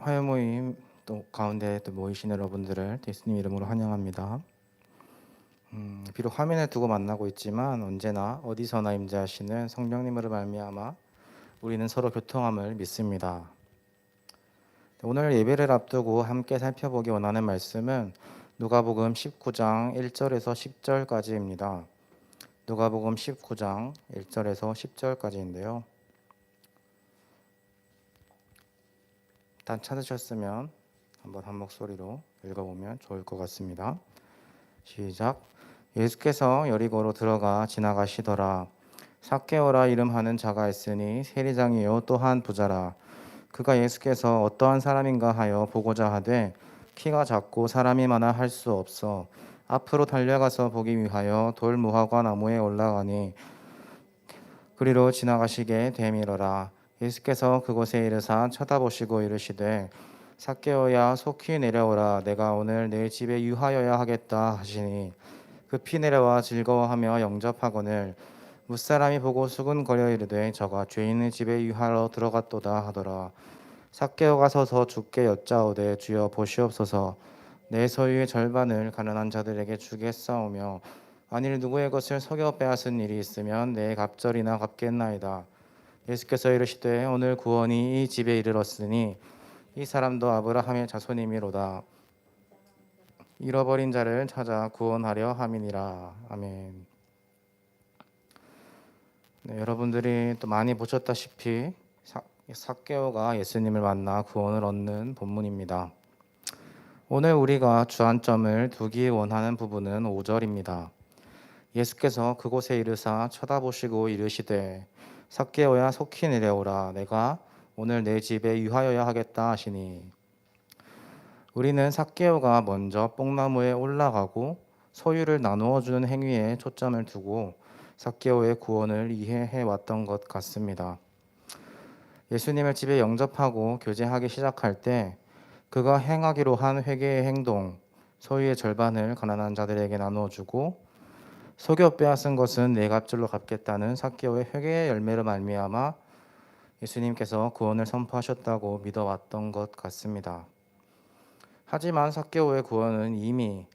화요 모임 또 가운데 또 모이신 여러분들을 예수님 이름으로 환영합니다. 비록 화면에 두고 만나고 있지만 언제나 어디서나 임재하시는 성령님으로 말미암아 우리는 서로 교통함을 믿습니다. 오늘 예배를 앞두고 함께 살펴보기 원하는 말씀은 누가복음 19장 1절에서 10절까지입니다. 누가복음 19장 1절에서 10절까지인데요. 일단 찾으셨으면 한번 한 목소리로 읽어보면 좋을 것 같습니다. 시작. 예수께서 여리고로 들어가 지나가시더라. 삭개오라 이름하는 자가 있으니 세리장이요 또한 부자라. 그가 예수께서 어떠한 사람인가 하여 보고자 하되 키가 작고 사람이 많아 할 수 없어 앞으로 달려가서 보기 위하여 돌 무화과 나무에 올라가니 그리로 지나가시게 되밀어라. 예수께서 그곳에 이르사 쳐다보시고 이르시되 삭개오야 속히 내려오라. 내가 오늘 내 집에 유하여야 하겠다 하시니 급히 내려와 즐거워하며 영접하거늘 무사람이 보고 수군거려 이르되 저가 죄인의 집에 유하러 들어갔도다 하더라. 삭개오가 서서 주께 여짜오되 주여 보시옵소서 내 소유의 절반을 가난한 자들에게 주겠사오며 만일 누구의 것을 속여 빼앗은 일이 있으면 내 갑절이나 갚겠나이다. 예수께서 이르시되 오늘 구원이 이 집에 이르렀으니 이 사람도 아브라함의 자손이미로다. 잃어버린 자를 찾아 구원하려 함이니라. 아멘. 네, 여러분들이 또 많이 보셨다시피 삭개오가 예수님을 만나 구원을 얻는 본문입니다. 오늘 우리가 주안점을 두기 원하는 부분은 5절입니다. 예수께서 그곳에 이르사 쳐다보시고 이르시되 삭개오야 속히 내려오라. 내가 오늘 내 집에 유하여야 하겠다 하시니 우리는 삭개오가 먼저 뽕나무에 올라가고 소유를 나누어 주는 행위에 초점을 두고 삭개오의 구원을 이해해 왔던 것 같습니다. 예수님을 집에 영접하고 교제하기 시작할 때 그가 행하기로 한 회개의 행동, 소유의 절반을 가난한 자들에게 나누어 주고 속여 빼앗은 것은 내 값줄로 갚겠다는 삭개오의 회개의 열매로 말미암아 예수님께서 구원을 선포하셨다고 믿어왔던 것 같습니다. 하지만 삭개오의 구원은 이미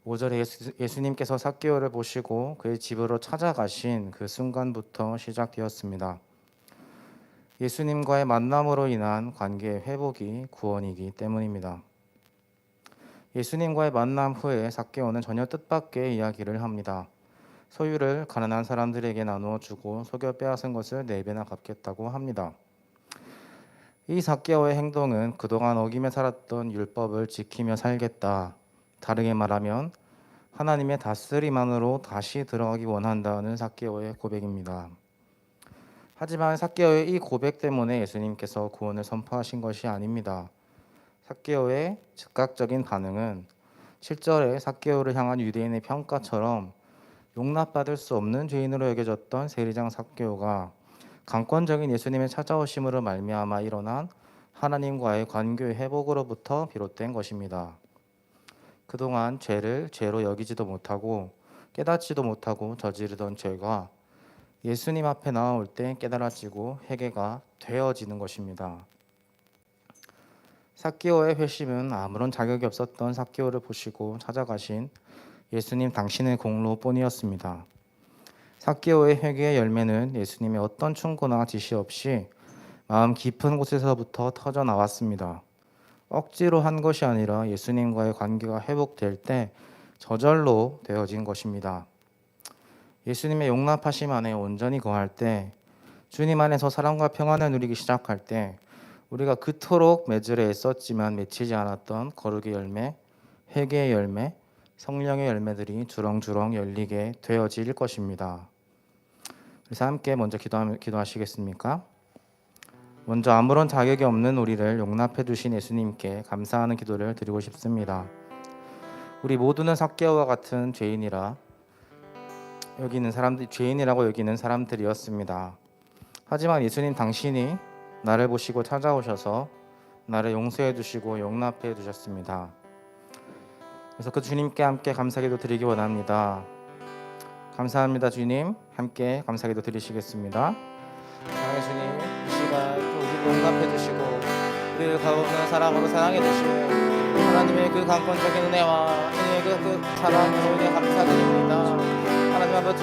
5절에 예수님께서 삭개오를 보시고 그의 집으로 찾아가신 그 순간부터 시작되었습니다. 예수님과의 만남으로 인한 관계의 회복이 구원이기 때문입니다. 예수님과의 만남 후에 삭개오는 전혀 뜻밖의 이야기를 합니다. 소유를 가난한 사람들에게 나누어 주고 속여 빼앗은 것을 4배나 갚겠다고 합니다. 이 삭개오의 행동은 그동안 어기며 살았던 율법을 지키며 살겠다. 다르게 말하면 하나님의 다스림만으로 다시 들어가기 원한다는 삭개오의 고백입니다. 하지만 삭개오의 이 고백 때문에 예수님께서 구원을 선포하신 것이 아닙니다. 삭개오의 즉각적인 반응은 7절에 삭개오를 향한 유대인의 평가처럼 용납받을 수 없는 죄인으로 여겨졌던 세리장 삭개오가 강권적인 예수님의 찾아오심으로 말미암아 일어난 하나님과의 관계의 회복으로부터 비롯된 것입니다. 그동안 죄를 죄로 여기지도 못하고 깨닫지도 못하고 저지르던 죄가 예수님 앞에 나올 때 깨달아지고 회개가 되어지는 것입니다. 삭개오의 회심은 아무런 자격이 없었던 삭개오를 보시고 찾아가신 예수님 당신의 공로뿐이었습니다. 삭개오의 회개의 열매는 예수님의 어떤 충고나 지시 없이 마음 깊은 곳에서부터 터져 나왔습니다. 억지로 한 것이 아니라 예수님과의 관계가 회복될 때 저절로 되어진 것입니다. 예수님의 용납하심 안에 온전히 거할 때, 주님 안에서 사랑과 평안을 누리기 시작할 때 우리가 그토록 맺으려 애썼지만 맺히지 않았던 거룩의 열매, 회개의 열매, 성령의 열매들이 주렁주렁 열리게 되어질 것입니다. 그래서 함께 먼저 기도하시겠습니까? 먼저 아무런 자격이 없는 우리를 용납해 주신 예수님께 감사하는 기도를 드리고 싶습니다. 우리 모두는 삭개오와 같은 죄인이라고 여기는 사람들이었습니다. 하지만 예수님 당신이 나를 보시고 찾아오셔서 나를 용서해 주시고 용납해 주셨습니다. 그래서 그 주님께 함께 감사기도 드리기 원합니다. 감사합니다 주님. 함께 감사기도 드리시겠습니다. 사랑의 주님, 이 시간 또 우리를 용납해 주시고 우리를 가없는 사랑으로 사랑해 주시는 하나님의 그 강권적인 은혜와 주님의 그 사랑으로 감사드립니다. 하나님 아버지,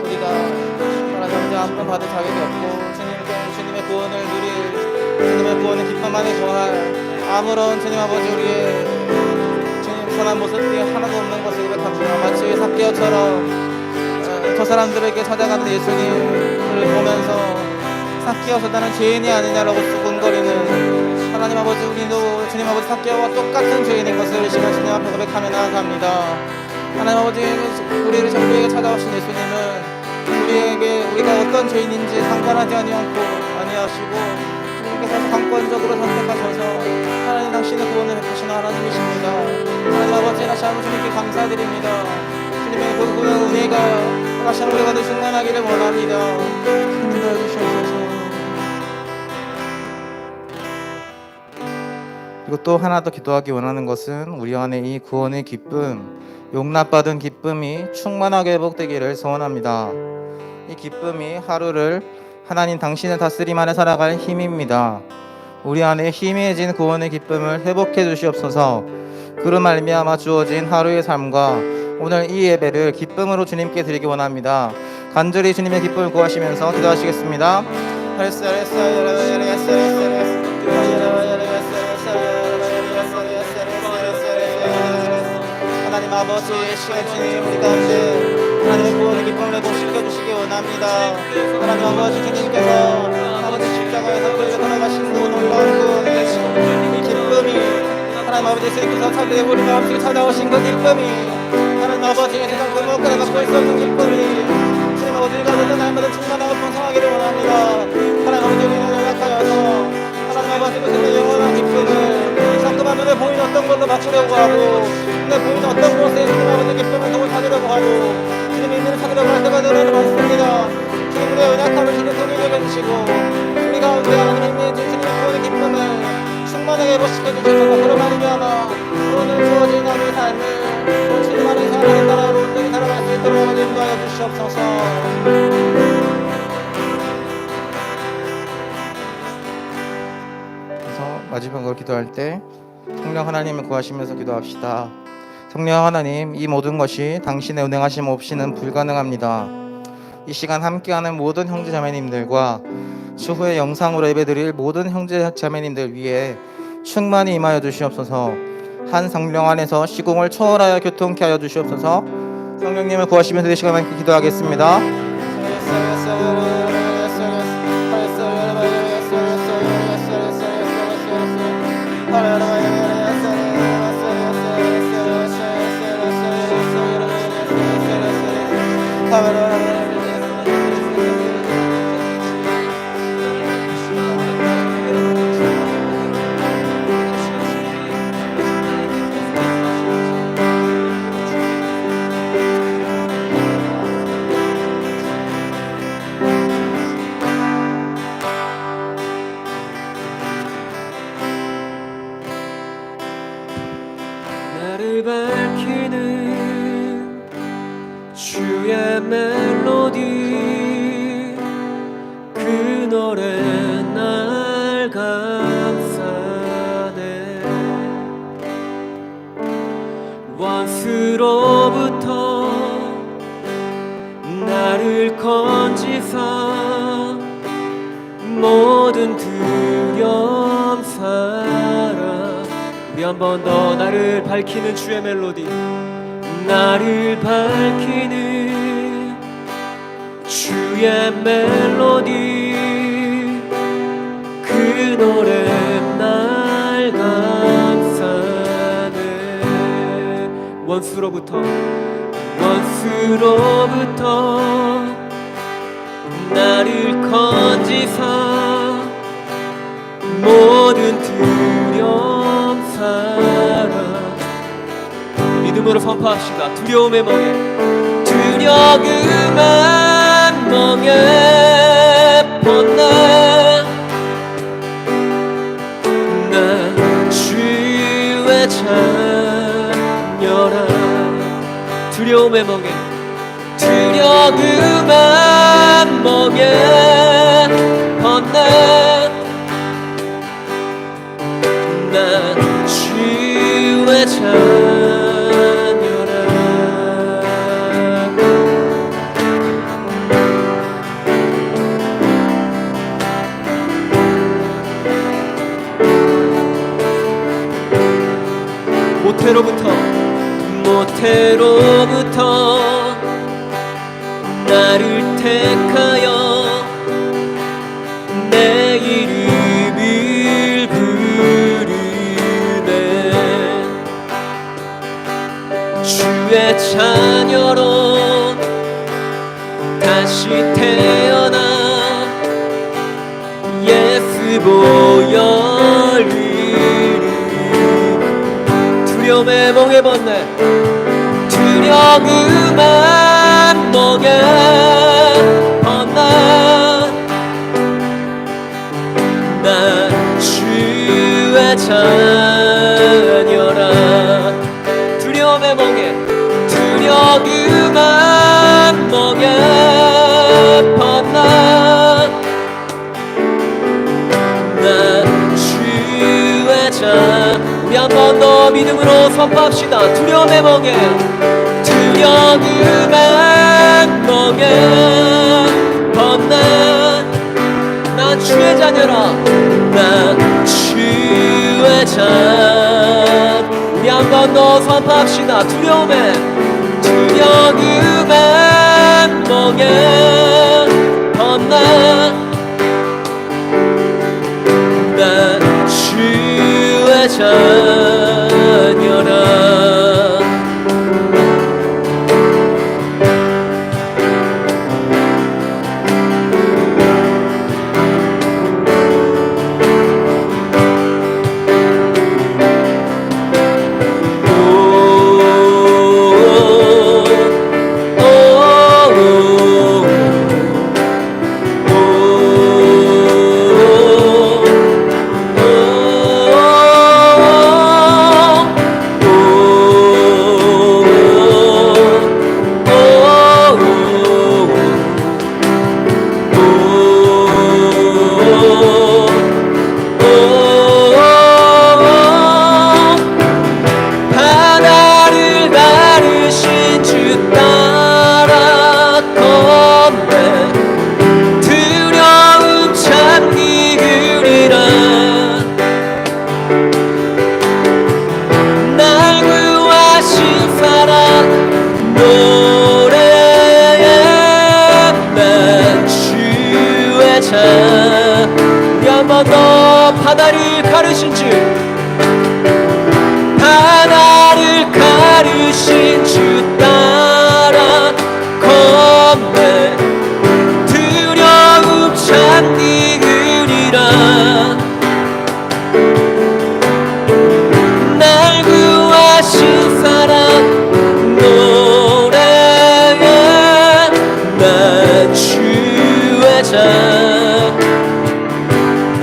우리가 하나님 아버지 아무런 받을 자격이 없고 주님의 구원을 누릴, 주님의 구원의 기쁨 안에 거할 아무런 주님 아버지 우리의 주님 선한 모습이 하나도 없는 것을 고백합니다. 마치 삭개오처럼 저 사람들에게 찾아가는 예수님을 보면서 삭개오서 나는 죄인이 아니냐라고 수군거리는 하나님 아버지, 우리도 주님 아버지 삭개오와 똑같은 죄인인 것을 시간 주님 앞에 고백하며 나아갑니다. 하나님 아버지, 우리에게 찾아오신 예수님은 우리가 어떤 죄인인지 상관하지 아니하시고 주님께서 강권적으로 선택하셔서 하나님 당신의 구원을 베푸시는 하나님이십니다. 하나님 아버지, 다시 한번 주님께 감사드립니다. 주님의 그 구원의 은혜가 다시 한번 우리가 늘 충만하기를 원합니다. 인도해 주시옵소서. 그리고 또 하나 더 기도하기 원하는 것은 우리 안에 이 구원의 기쁨, 용납받은 기쁨이 충만하게 회복되기를 소원합니다. 이 기쁨이 하루를 하나님 당신의 다스림 안에 살아갈 힘입니다. 우리 안에 희미해진 구원의 기쁨을 회복해 주시옵소서. 그로 말미암아 주어진 하루의 삶과 오늘 이 예배를 기쁨으로 주님께 드리기 원합니다. 간절히 주님의 기쁨을 구하시면서 기도하시겠습니다. 하나님 아버지, 시간 주님 우리 가운데 하나님의 구원의 기쁨을 회복시켜 주시기 원합니다. 하나님 아버지, 주님께서 아버지 십자가에서 그리고 돌아가신 그 놀라운 그 기쁨이 하나님 아버지 예수님께서 찾아내 우리 마음속에 찾아오신 그 기쁨이 하나님 아버지 세상 그 무엇과도 갖고 있을 수 없는 기쁨이 주님 아버지 우리가 모든 날마다 충만하고 풍성하기를 원합니다. 하나님 아버지, 우리를 연락하여서 하나님 아버지 그 영원한 기쁨을 자꾸만 눈에 보이는 어떤 걸로 맞추려고 하고 눈에 보이는 어떤 곳에 주님 아버지 기쁨을 더 찾으려고 하고 주님의 의미를 찾으려고 할 때가 늘 많습니다. 주님 우리의 연약함을 주님 동일하게 해주시고 우리 가운데 하나님의 의미에 주시는 구원의 기쁨을 충만하게 회복시켜 주셔서 그런 말미암아 오늘 주어진 우리 삶을 주님 안에서 하나님 나라로 온전히 살아갈 수 있도록 인도하여 주시옵소서. 마지막으로 기도할 때 성령 하나님을 구하시면서 기도합시다. 성령 하나님, 이 모든 것이 당신의 운행하심 없이는 불가능합니다. 이 시간 함께하는 모든 형제 자매님들과 추후에 영상으로 예배드릴 모든 형제 자매님들 위해 충만히 임하여 주시옵소서. 한 성령 안에서 시공을 초월하여 교통케 하여 주시옵소서. 성령님을 구하시면서 이 시간 함께 기도하겠습니다. 나를 밝히는 주의 멜로디, 그 노래 날 감싸네. 원수로부터 나를 건지사 모든 두려움 사라. 우리 한 번 더 나를 밝히는 주의 멜로디, 나를 밝히는 주의 멜로디, 그 노래 날 감싸네. 원수로부터 나를 건지사 모든 두려움 사라. 믿음으로 선포합시다. 두려움의 멍에 벗나 나 주의 자녀라. 두려움의 멍에 벗나 자녀라. 모태로부터 나를 택하여 내 이름을 부르네. 주의 자녀로 다시 태어나 예수 보혈 두려움의 멍에 벗네. 두려움한 멍에 벗나. 난 주의 자녀라. 두려움의 멍에 두려움한 멍에 벗나. 난 주의 자녀라. 우리 한 번 더 믿음으로 선포합시다. 두려움의 멍에 두려움의 멍에 벗나. 난 주의 자녀라. 난 주의 자녀. 우리 한 번 더 선포합시다. 두려움의 멍에 벗나. 난 주의 자녀라. 우리 한 번 더 바다를 가르신 주, 바다를 가르신 주 따라 건배 두려움 잠기으리라. 날 구하신 사랑 노래해. 난 주의 자.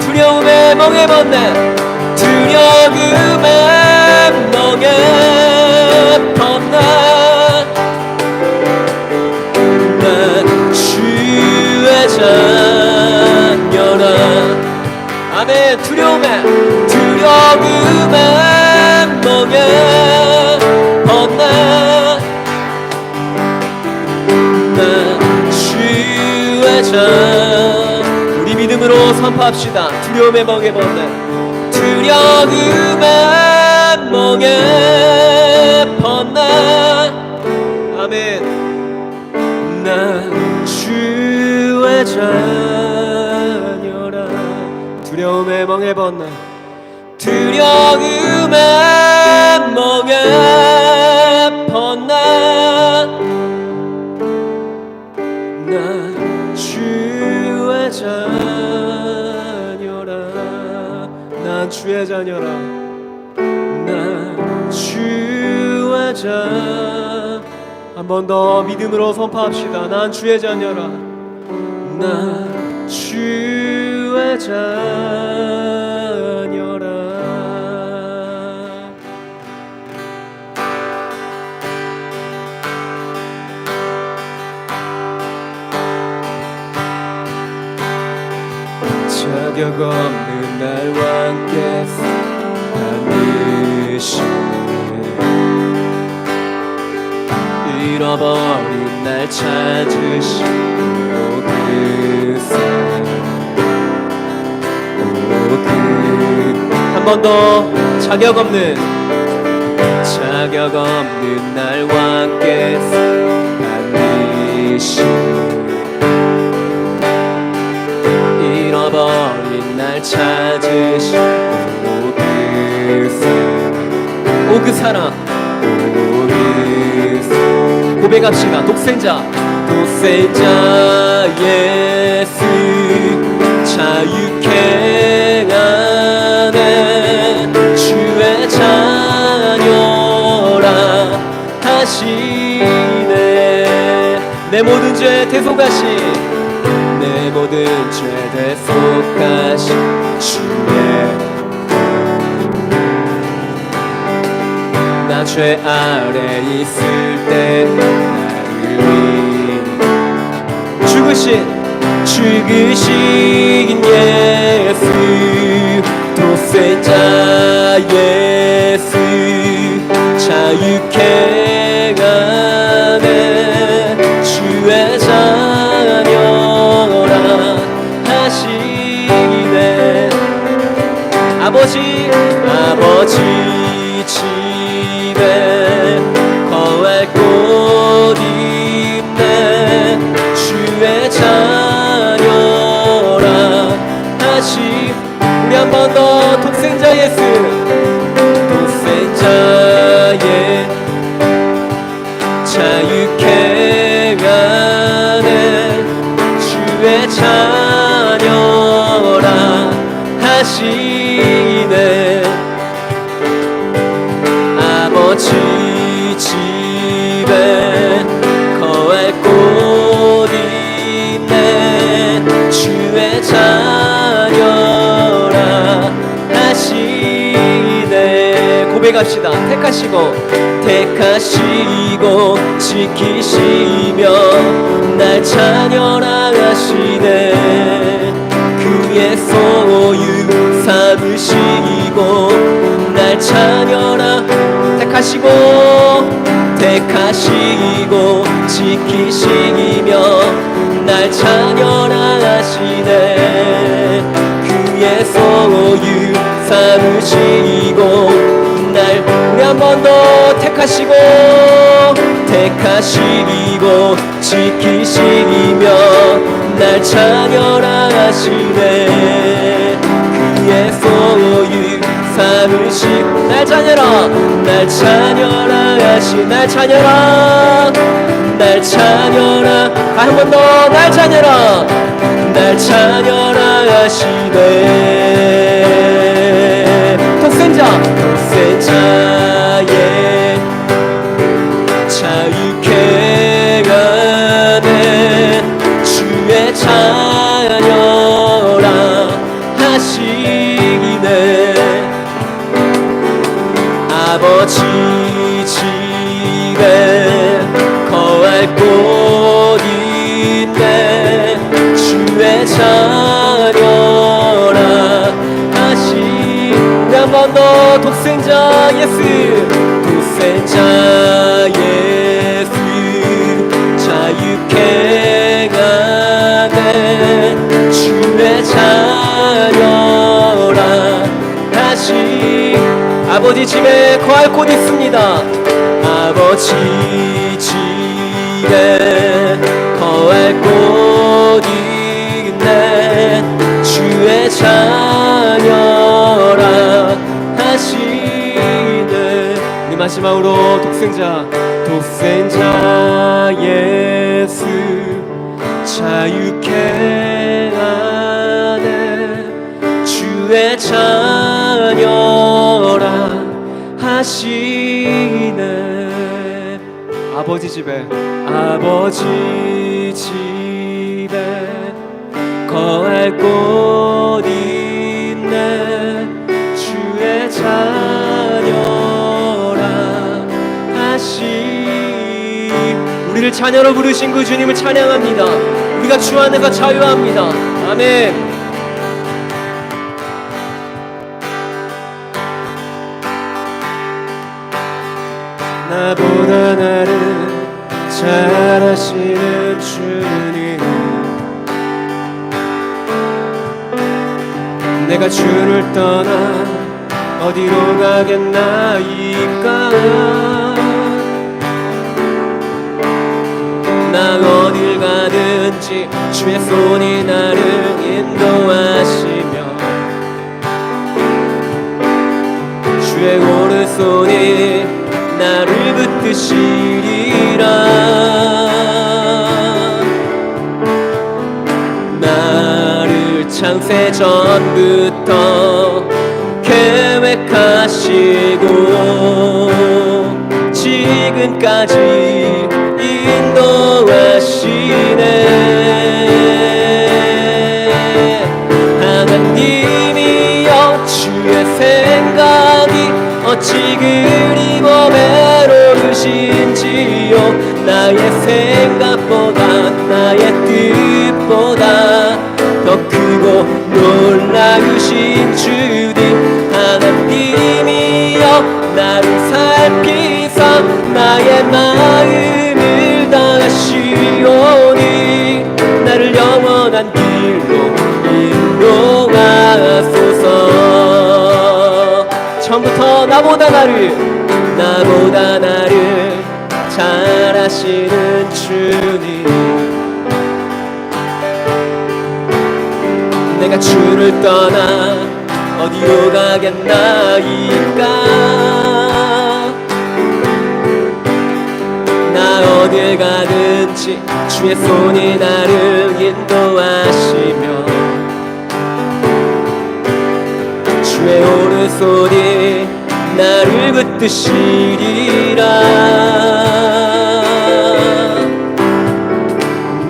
두려움의 멍에 벗네. 두려움의 멍에 벗나. 난 주의 자녀라. 아멘. 두려움의 멍에 벗나. 난 주의 자녀라. 믿음으로 선포합시다. 두려움의 멍에 벗네. 두려움의 멍에 벗나. 아멘. 난 주의 자녀라. 두려움의 멍에 벗네. 두려움의 멍에 벗나. 난 주의 자녀라. 난 주의 자녀라. 난 주의 자. 한 번 더 믿음으로 선포합시다. 난 주의 자녀라. 난 주의 자녀라. 자격 없는 날과 함께 다니시네. 잃어버린 날 찾으시고 그 사랑 한 번 더 자격 없는 날와 함께 달리시 잃어버린 날 찾으시고 그 사랑 고백합시다. 독생자 예수 자유케 하네 주의 자녀라 하시네 내 모든 죄 대속하신 내 모든 죄 대속하신 주의 나 죄 아래 있을 때 나를 위해 죽으신 예수 독생자 예수 자유케 하네 주의 자녀라 하시네 아버지 집에 거할 곳 있네 주의 자녀라 하시 우리 한 번 더 독생자 예수 독생자 자유케 하네 주의 자녀라 하시네 아버지 집에 거할 곳 있네 주의 자녀라 하시네 고백합시다 택하시고 지키시며 날 자녀라 하시네 그의 소유 삼으시고 날 자녀라 택하시고 지키시며 날 자녀라 하시네 그의 소유 삼으시고 날 우리 한 번 더 택하시고 지키시며 날 자녀라 하시네 그의 소유 삼으시고 날 자녀라 하시 날 자녀라 한 번 더 날 자녀라 하시네 독생자의 자유케 하네 주의 자녀라 하시네 아버지 집에 거할 곳 있네 주의 자녀라 하시 한 번 더 독생자 예수 자유케 하네 주의 자녀라 하시 아버지 집에 거할 곳 있습니다 아버지 집에 거할 곳 있네 주의 자녀라 하시네 우리 마지막으로 독생자 예수 자유케 하네 주의 자녀라 하시네 아버지 집에 거할 곳 있네 주의 자녀라 하시 우리를 자녀로 부르신 그 주님을 찬양합니다 우리가 주 안에서 자유합니다 아멘 나보다 나를 잘하시는 주님, 내가 주를 떠나 어디로 가겠나이까. 나 어딜 가든지 주의 손이 나를 인도하시며 주의 오른손이 나를 붙드시리라. 나를 창세 전부터 계획하시고 지금까지 인도하시네. 하나님이여 주의 생각이 어찌 그리 외로우신지요. 나의 생각보다 나의 뜻보다 더 크고 놀라우신 주님, 하나님이여 나를 살피사 나의 마음을 다하시오니 나를 영원한 길로 인도하소서. 처음부터 나보다 나를 잘하시는 주님, 내가 주를 떠나 어디로 가겠나이까. 나 어딜 가든지 주의 손이 나를 인도하시며 주의 오른손이 나를 붙드시리라.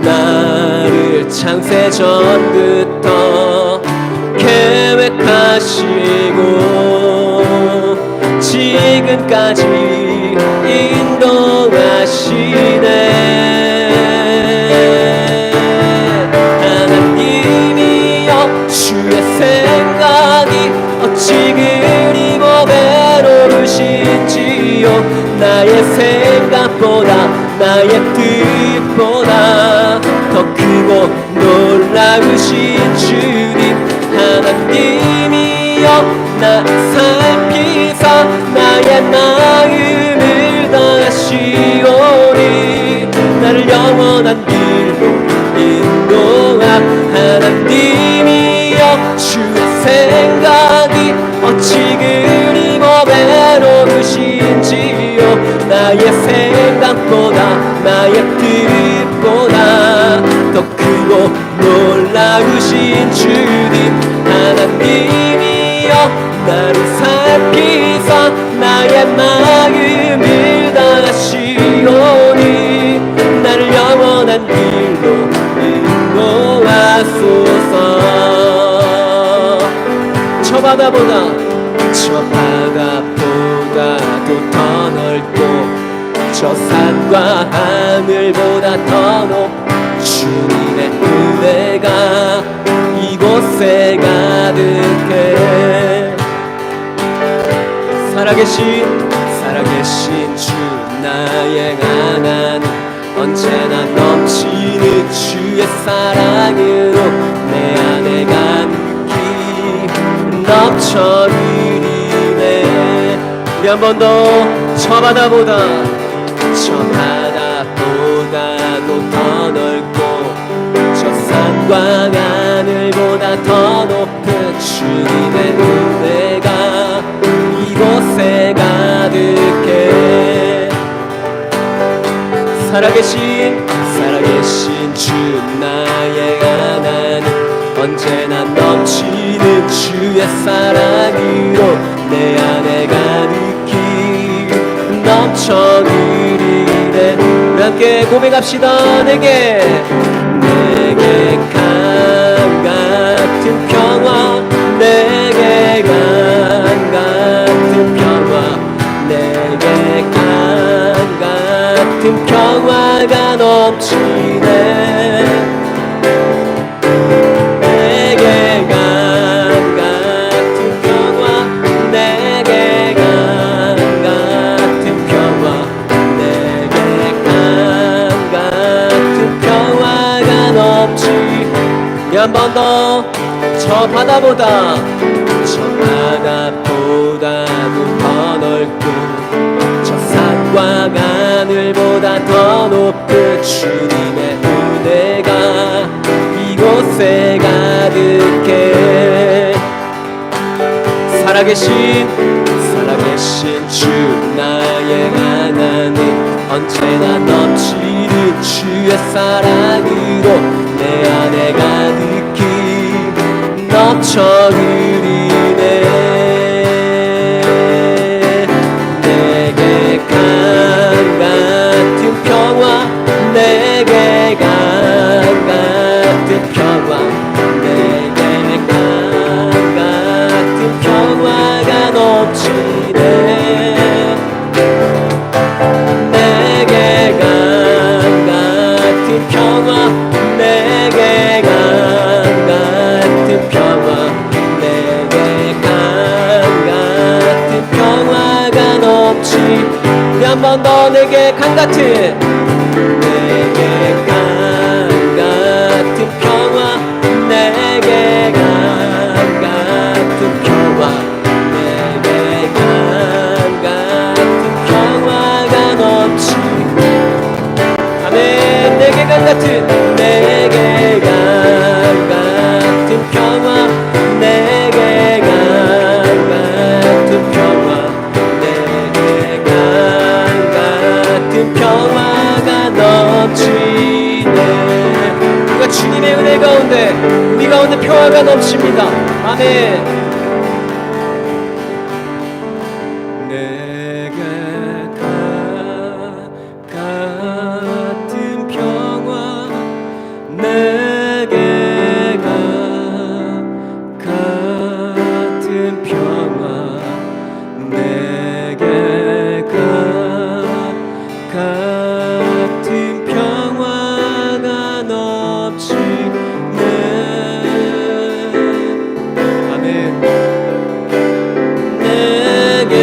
나를 창세 전부터 계획하시고 지금까지 인도하시네. 하나님이여 주의 생각이 어찌 그리 외로우신지요. 나의 생각보다 나의 뜻보다 더 크고 놀라우신 주님, 하나님이여 나 살피사 나의 마음을 다하시오니 나를 영원한 길로 인도하. 하나님이여 주의 생각이 어찌 그리 외로우신지요. 나의 생각보다 나의 뜻보다 더 크고 놀라우신 주님, 하나님이여 나를 살피사 나의 마음을 다하시오니 나를 영원한 길로 인도하소서. 저 바다보다도 더 넓고 저 산과 하늘보다 더 높은 주님의 은혜가 이곳에 가득해. 살아계신 주 나의 하나님, 언제나 넘치는 주의 사랑으로 내 안에 가득히 넘쳐 흐리네. 우리 한 번 더 저 바다보다도 더 넓고 저 산과 하늘보다 더 높은 주님의 은혜가 이곳에 가득해. 살아계신 주 나의 하나님, 언제나 넘치는 주의 사랑으로 내 안에 가득히 넘쳐 흐리네. 우리 함께 고백합시다. 내게 강 같은 평화, 내게 강 같은 평화, 내게 강 같은 평화가 넘치네. 내게 강 같은 평화, 내게 강 같은 평화, 내게 강 한 번 더 저 바다보다 저 바다보다도 더 넓고 저 산과 하늘보다 더 높은 주님의 은혜가 이곳에 가득해 살아계신 주 나의 하나님 언제나 넘치는 주의 사랑으로 내 안에 가득히 넘쳐 흐르네 내게 강 같은 평화 내게 강 같은 평화 내게 강 같은 평화가 넘치네 내게 강 같은 평화 내게 강 같은 평화 내게 강 같은 평화가 넘치 한 번 더 내게 강 같은 내게 강 같은 평화 내게 강 같은 평화 내게 강 같은 평화가 넘치 아멘 내게 강 같은 내게 강 같은 평화 내게 강 같은 평화 내게 강 같은 평화가 넘치네 우리가 주님의 은혜 가운데 우리 가운데 평화가 넘칩니다 아멘 내게 강 같은 평화 내게 강 같은 평화 내게 강 같은 평화가 넘치네 아멘 내게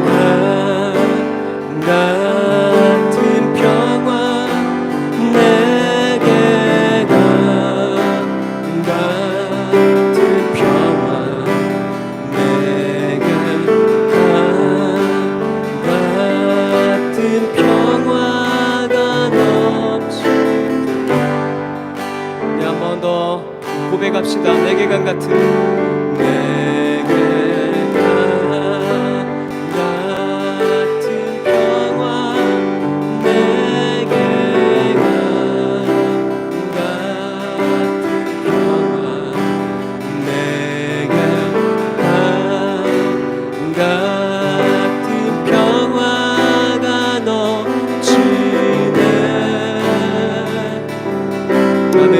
강 같은 평화 내게 강 같은 평화 내게 강 같은 평화가 넘치 한 번 더 고백합시다 내게 강 같은 내게 강 같은 평화 내게 강 같은 평화 내게 강 같은 평화가 넘치네 아멘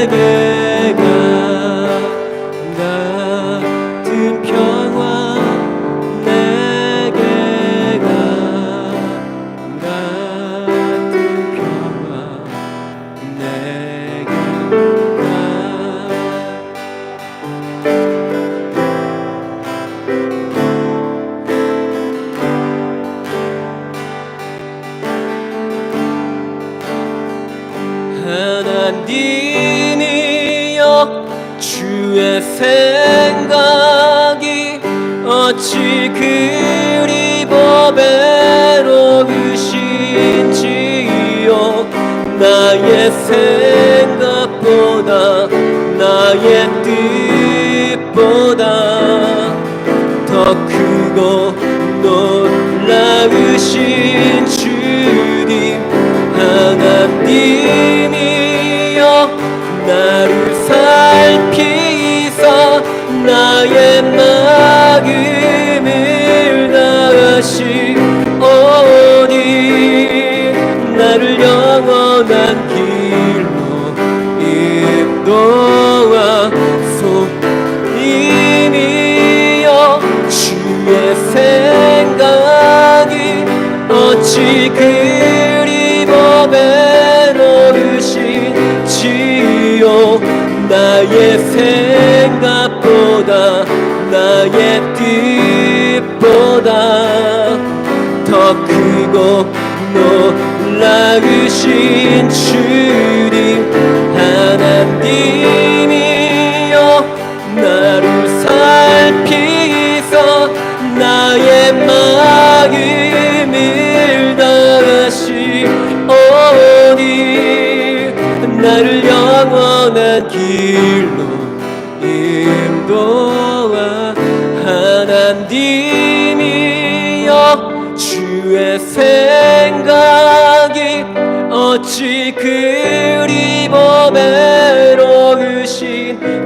내게 강 같은 평화 내게 강 같은 평화 내게 강 하나님이여 주의 생각이 어찌 그리 보배로우신지요 나의 생각보다 나의 뜻보다 더 크고 놀라우신 주님 하나님이여 나를 살피사 나의 마음을 다하시오니 나를 영원한 길로 인도하소 님이여 주의 생각이 어찌 그리 보배로우신지요 나의 생각보다 나의 뜻보다 더 크고 놀라우신 주님 하나님이여 나를 살피사 나의 마음을 다하시오니 나를 영원한 길로 인도하 하나님이여 주의 생각이 어찌 그리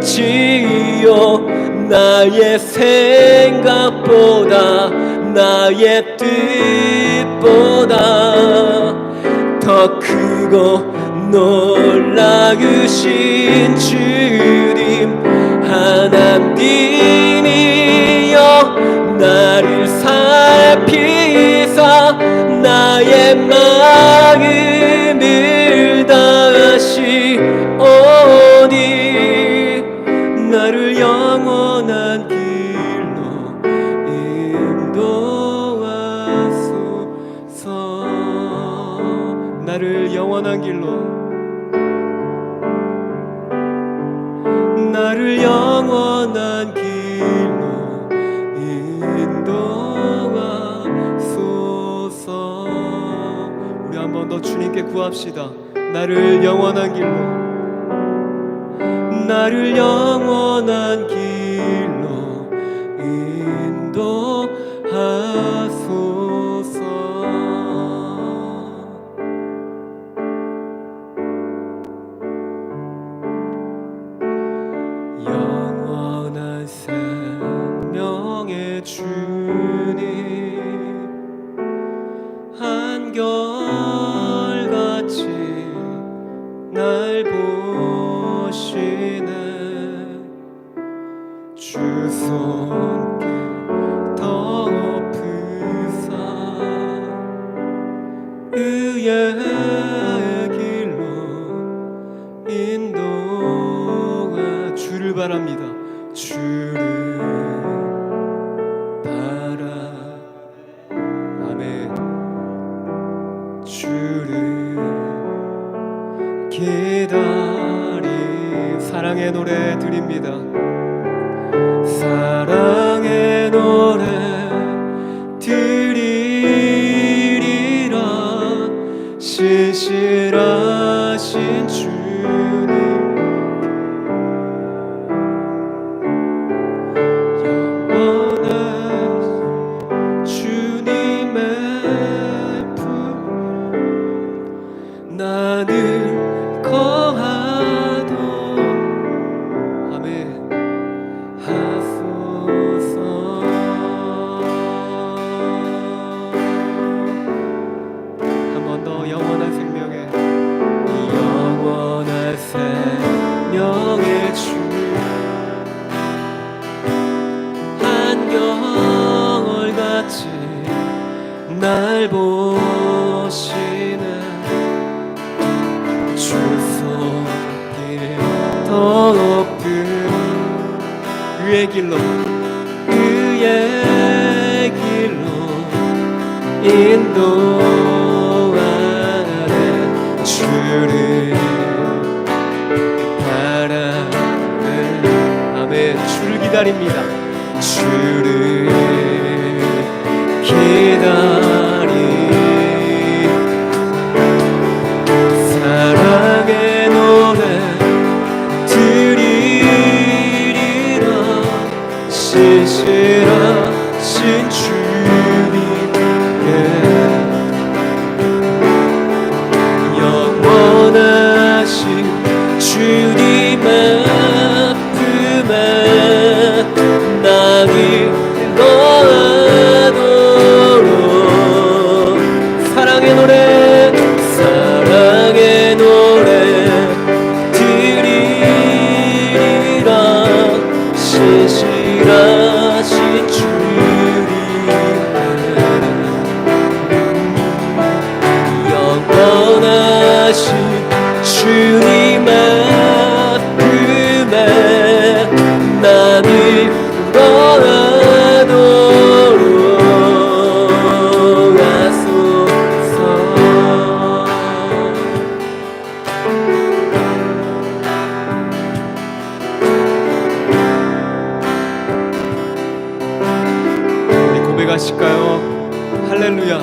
외로우신지요 나의 생각보다 나의 뜻보다 더 크고 놀라우신 주님 하나님이여 나를 살피사 나의 마음을 다하시오니 나를 영원한 길로 인도하소서 나를 영원한 길로 나를 영원한 길로 인도하소서 우리 한 번 더 주님께 구합시다 나를 영원한 길로 나를 영원한 길로 인도하소서 영원한 생명의 주님 한결같이 날 보시네 주 손길 덮으사 의의 길로 인도하 주를 바랍니다 주를 바라 아멘 주를 기다리 사랑의 노래 드립니다 사랑의 노래 드리리라 신실하신 주님 영원한 주님의 품 나는 거하도 아멘 하소서 한 번 더 영원한 생명의 주 한결같이 날 보시는 주 손길 더 높은 의의 길로 인도하네 주를 바라는 아멘 주를 기다립니다 주를 기다리 사랑의 노래 드리리라 신실하신 주님께 영원하신 주님의 품에 나를 넣어도록 할렐루야.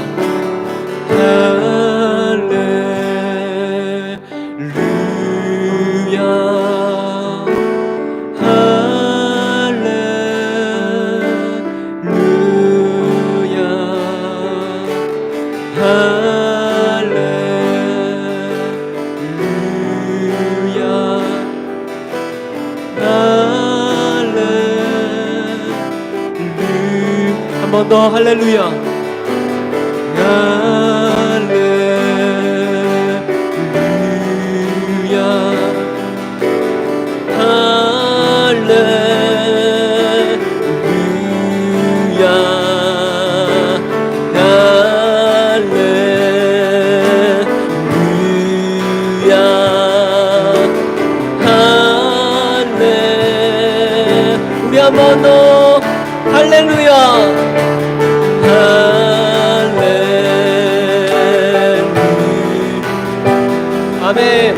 한 번 더 할렐루야. 우리 한 번 더 할렐루야. 아멘.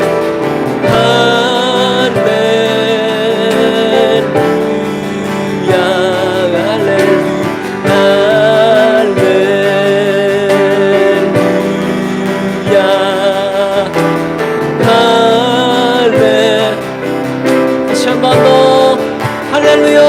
할렐루야. 다시 한 번 더 할렐루야.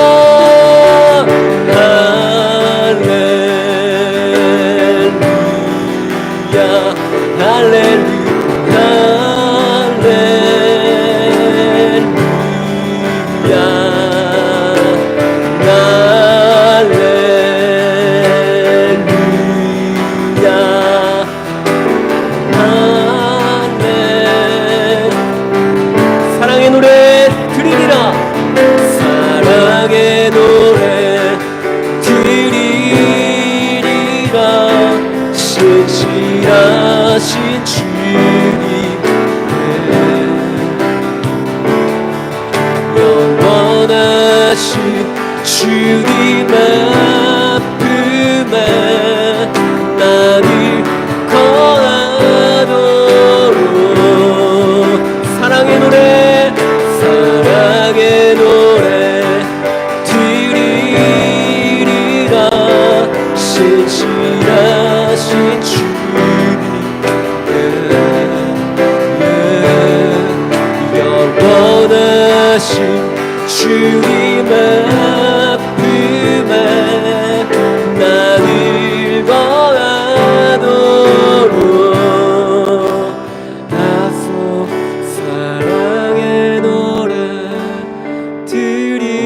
사랑의 노래 드리리라. 사랑의 노래 드리리라. 신실하신 주님의 영원하신 주님의 품에 나를 거하도록. 사랑의 노래 사랑의 노래 드리리라. 신실하신 주님의 영원하신 주님의 품에 나를 거하도록 하소. 사랑의 노래 드리리라.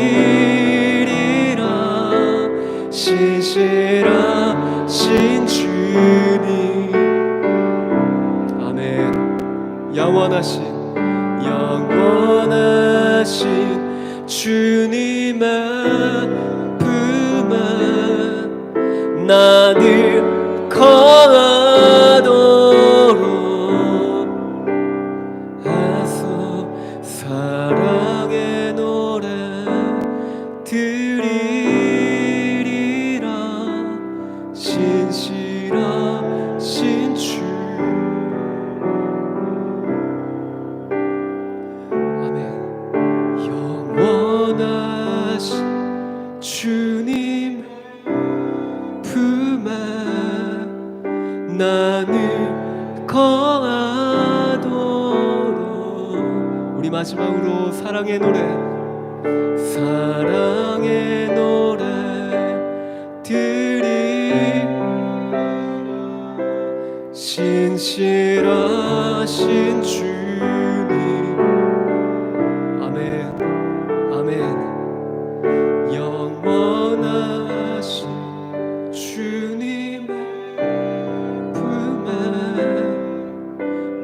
신실하신 주님. 아멘. 영원하신 주님의 품에 나를 거하도록 하소. 사랑의 노래 드리리라. 신실하신 주. 아멘. 영원하신 주님 품에 나는 거하도록. 우리 마지막으로 사랑의 노래 드리 신실하신 주님. 아멘. 아멘. 영원하신 주님의 품에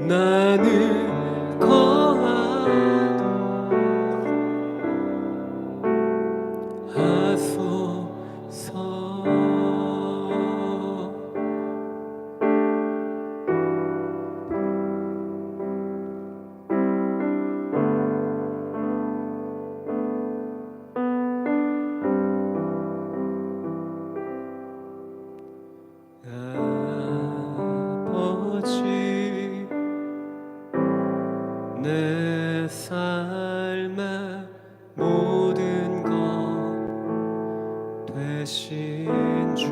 나는 거하도록 하소서. 아버지, 내 삶의 모든 것 되신 주,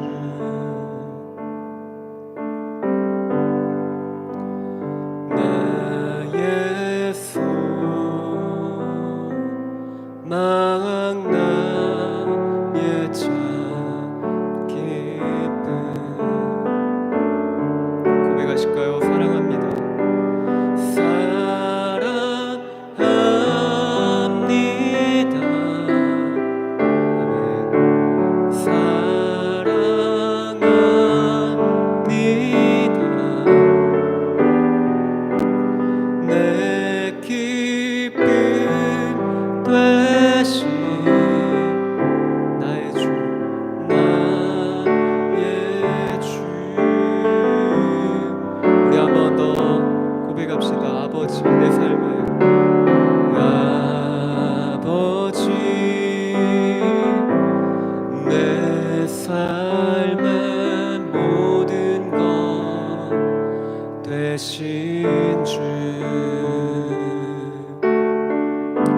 되신 주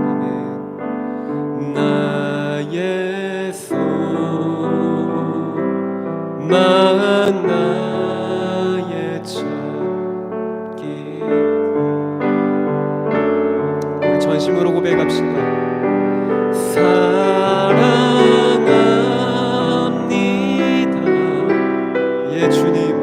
아멘. 나의 소망 나의 찾기 우리 전심으로 고백합시다. 사랑합니다 예 주님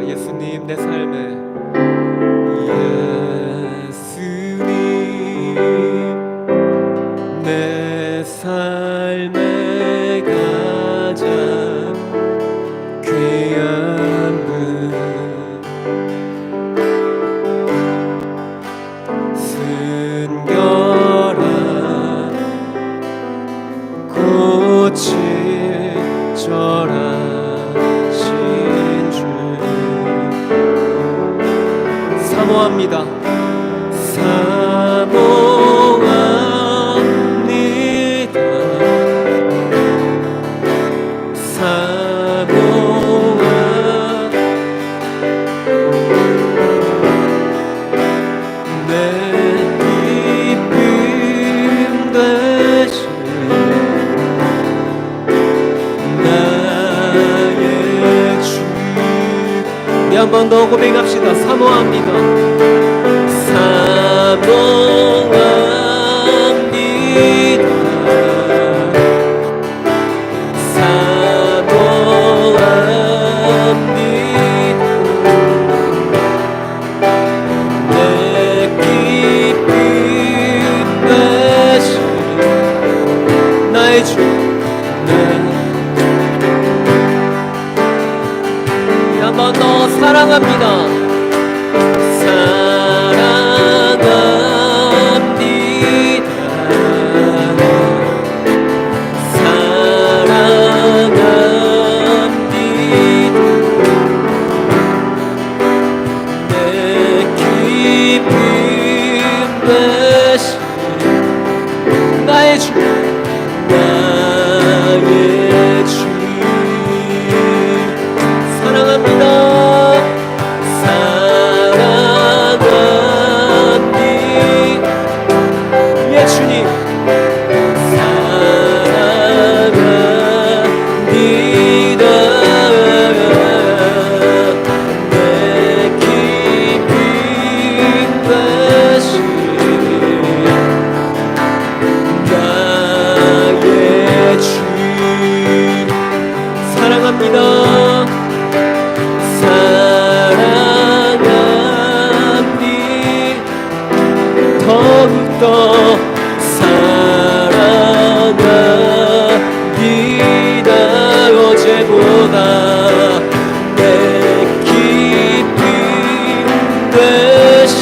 예수님 내 삶에 예수님 내 삶에 가장 귀한 분 순결한 꽃이 절하신 주 사모합니다. 사모합니다. 내 기쁨 되신 나의 주 우리 한 번 더 고백합시다. 사모합니다. 사모합니다. 사모합니다. 내 기쁨 되신 나의 주 한 번 더 사랑합니다. 나의 주 나의 주 사랑합니다. 사랑합니다 예 주님 사랑합니다. 내 기쁨 되신 나의 주 사랑합니다. 사랑합니다. 더욱더 사랑합니다. 어제보다 내 기쁨 되신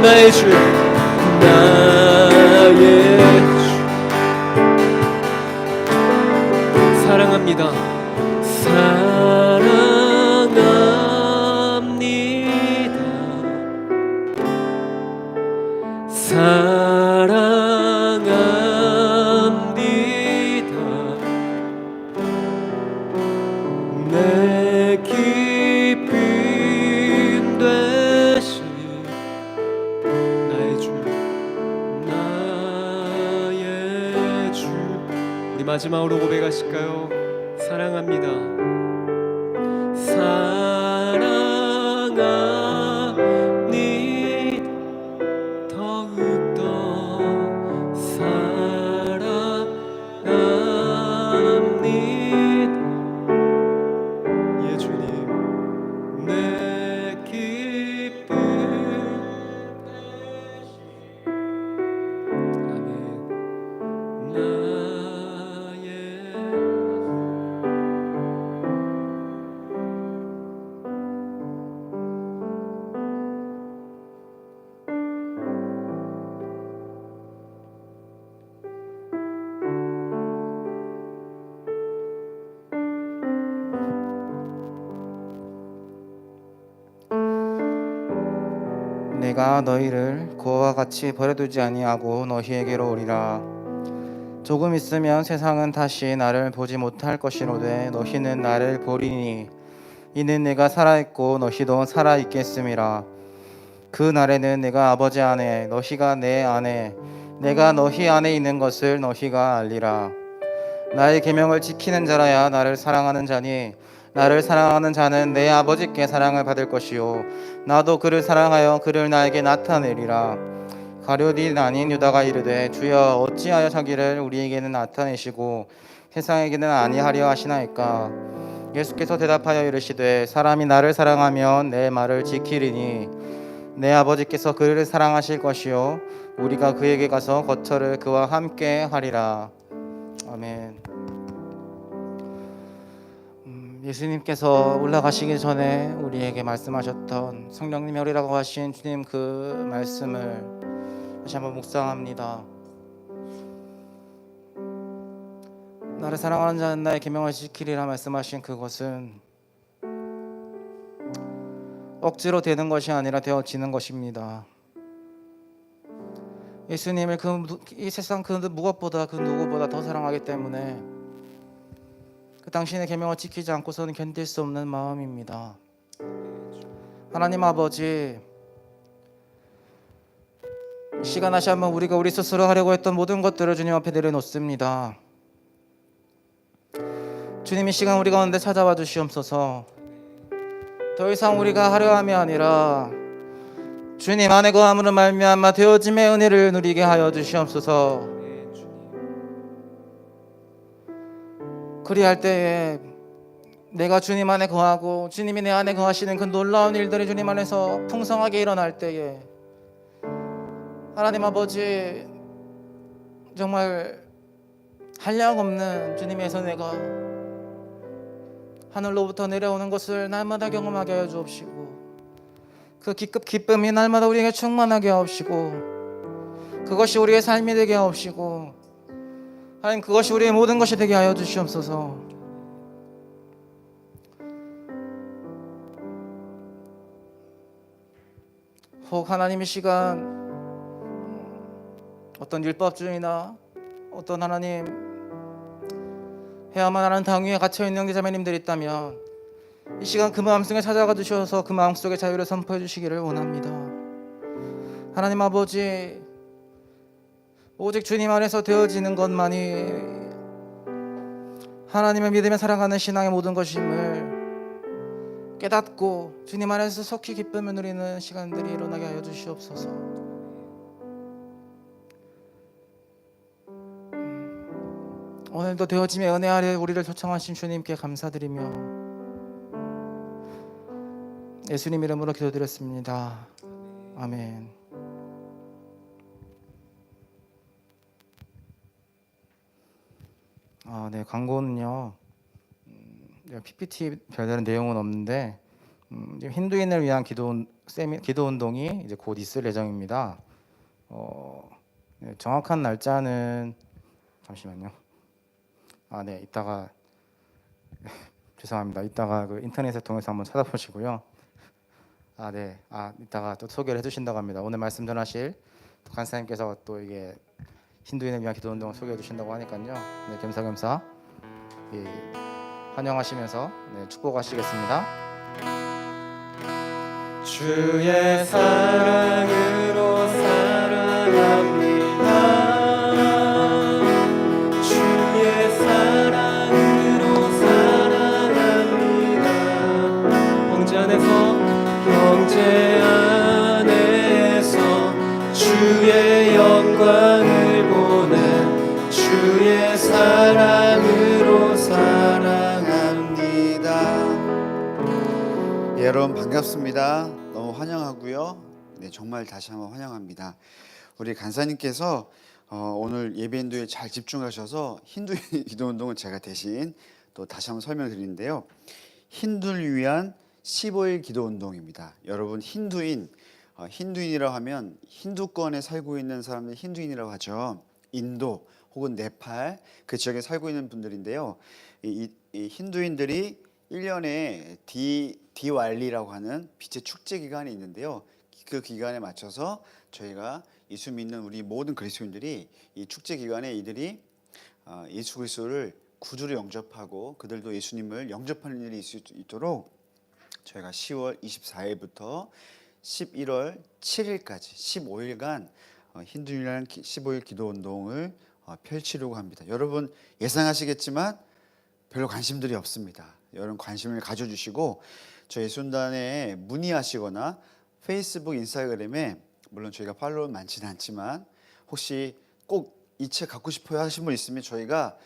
나의 주 나의 주 사랑합니다. 사랑합니다. 사랑합니다. 내 기쁨 되신 나의 주 나의 주 우리 마지막으로 고백하실까요? 사랑합니다. 사랑합니다. 더욱더 사랑합니다. 예 주님 내 기쁨 아멘. 나의 내가 너희를 그와 같이 버려두지 아니하고 너희에게로 오리라. 조금 있으면 세상은 다시 나를 보지 못할 것이로되 너희는 나를 보리니 이는 내가 살아있고 너희도 살아있겠음이라. 그 날에는 내가 아버지 안에 너희가 내 안에 내가 너희 안에 있는 것을 너희가 알리라. 나의 계명을 지키는 자라야 나를 사랑하는 자니 나를 사랑하는 자는 내 아버지께 사랑을 받을 것이요 나도 그를 사랑하여 그를 나에게 나타내리라. 가룟 아닌 유다가 이르되 주여 어찌하여 자기를 우리에게는 나타내시고 세상에게는 아니하려 하시나이까. 예수께서 대답하여 이르시되 사람이 나를 사랑하면 내 말을 지키리니 내 아버지께서 그를 사랑하실 것이요 우리가 그에게 가서 거처를 그와 함께 하리라. 아멘. 예수님께서 올라가시기 전에 우리에게 말씀하셨던 성령님이 오리라고 하신 주님 그 말씀을 다시 한번 묵상합니다. 나를 사랑하는 자는 나의 계명을 지키리라 말씀하신 그것은 억지로 되는 것이 아니라 되어지는 것입니다. 예수님을 이 세상 그 무엇보다 그 누구보다 더 사랑하기 때문에 그 당신의 계명을 지키지 않고서는 견딜 수 없는 마음입니다. 하나님 아버지, 이 시간 다시 한번 우리가 우리 스스로 하려고 했던 모든 것들을 주님 앞에 내려놓습니다. 주님, 이 시간 우리 가운데 찾아와 주시옵소서. 더 이상 우리가 하려 함이 아니라 주님 안에 거함으로 말미암아 되어짐의 은혜를 누리게 하여 주시옵소서. 그리할 때에 내가 주님 안에 거하고 주님이 내 안에 거하시는 그 놀라운 일들이 주님 안에서 풍성하게 일어날 때에 하나님 아버지, 정말 한량없는 주님의 은혜가 하늘로부터 내려오는 것을 날마다 경험하게 하여 주옵시고 그 기쁨이 날마다 우리에게 충만하게 하옵시고 그것이 우리의 삶이 되게 하옵시고 하나님, 그것이 우리의 모든 것이 되게 하여 주시옵소서. 혹 하나님 이 시간 어떤 율법주의나 어떤 하나님 해야만 하는 당위에 갇혀있는 형제자매님들이 있다면 이 시간 그 마음속에 찾아가 주셔서 그 마음속에 자유를 선포해 주시기를 원합니다. 하나님 아버지, 오직 주님 안에서 되어지는 것만이 하나님의 믿음에 살아가는 신앙의 모든 것임을 깨닫고 주님 안에서 속히 기쁨을 누리는 시간들이 일어나게 하여 주시옵소서. 오늘도 되어짐의 은혜 아래 우리를 초청하신 주님께 감사드리며 예수님 이름으로 기도드렸습니다. 아멘. 네, 광고는요. PPT 별다른 내용은 없는데 힌두인을 위한 기도 운동이 이제 곧 있을 예정입니다. 네, 정확한 날짜는 잠시만요. 네, 이따가 죄송합니다. 이따가 그 인터넷을 통해서 한번 찾아보시고요. 네, 이따가 또 소개를 해주신다고 합니다. 오늘 말씀 전하실 간사님께서 또 이게 힌두인을 위한 기도 운동을 소개해 주신다고 하니까요. 네, 겸사겸사 환영하시면서 축복하시겠습니다. 주의 사랑으로 사랑합니다. 주의 사랑으로 사랑합니다. 형제 안에서 주의 영광을 보는 주의 사랑으로 사랑합니다. 여러분 반갑습니다. 너무 환영하고요. 네, 정말 다시 한번 환영합니다. 우리 간사님께서 오늘 예배인도에 잘 집중하셔서 힌두인 기도운동은 제가 대신 또 다시 한번 설명을 드리는데요. 힌두를 위한 15일 기도운동입니다. 여러분 힌두인이라고 하면 힌두권에 살고 있는 사람들 힌두인이라고 하죠. 인도 혹은 네팔 그 지역에 살고 있는 분들인데요. 이 힌두인들이 1년에 디왈리라고 하는 빛의 축제 기간이 있는데요. 그 기간에 맞춰서 저희가 예수 믿는 우리 모든 그리스도인들이 이 축제 기간에 이들이 예수 그리스도를 구주로 영접하고 그들도 예수님을 영접하는 일이 있을 수 있도록 저희가 10월 24일부터 11월 7일까지 15일간 힌두인이라는 15일 기도 운동을 펼치려고 합니다. 여러분 예상하시겠지만 별로 관심들이 없습니다. 여러분 관심을 가져주시고 저희 순단에 문의하시거나 페이스북, 인스타그램에 물론 저희가 팔로워는 많지는 않지만 혹시 꼭 이 책 갖고 싶어요 하신 분 있으면 저희가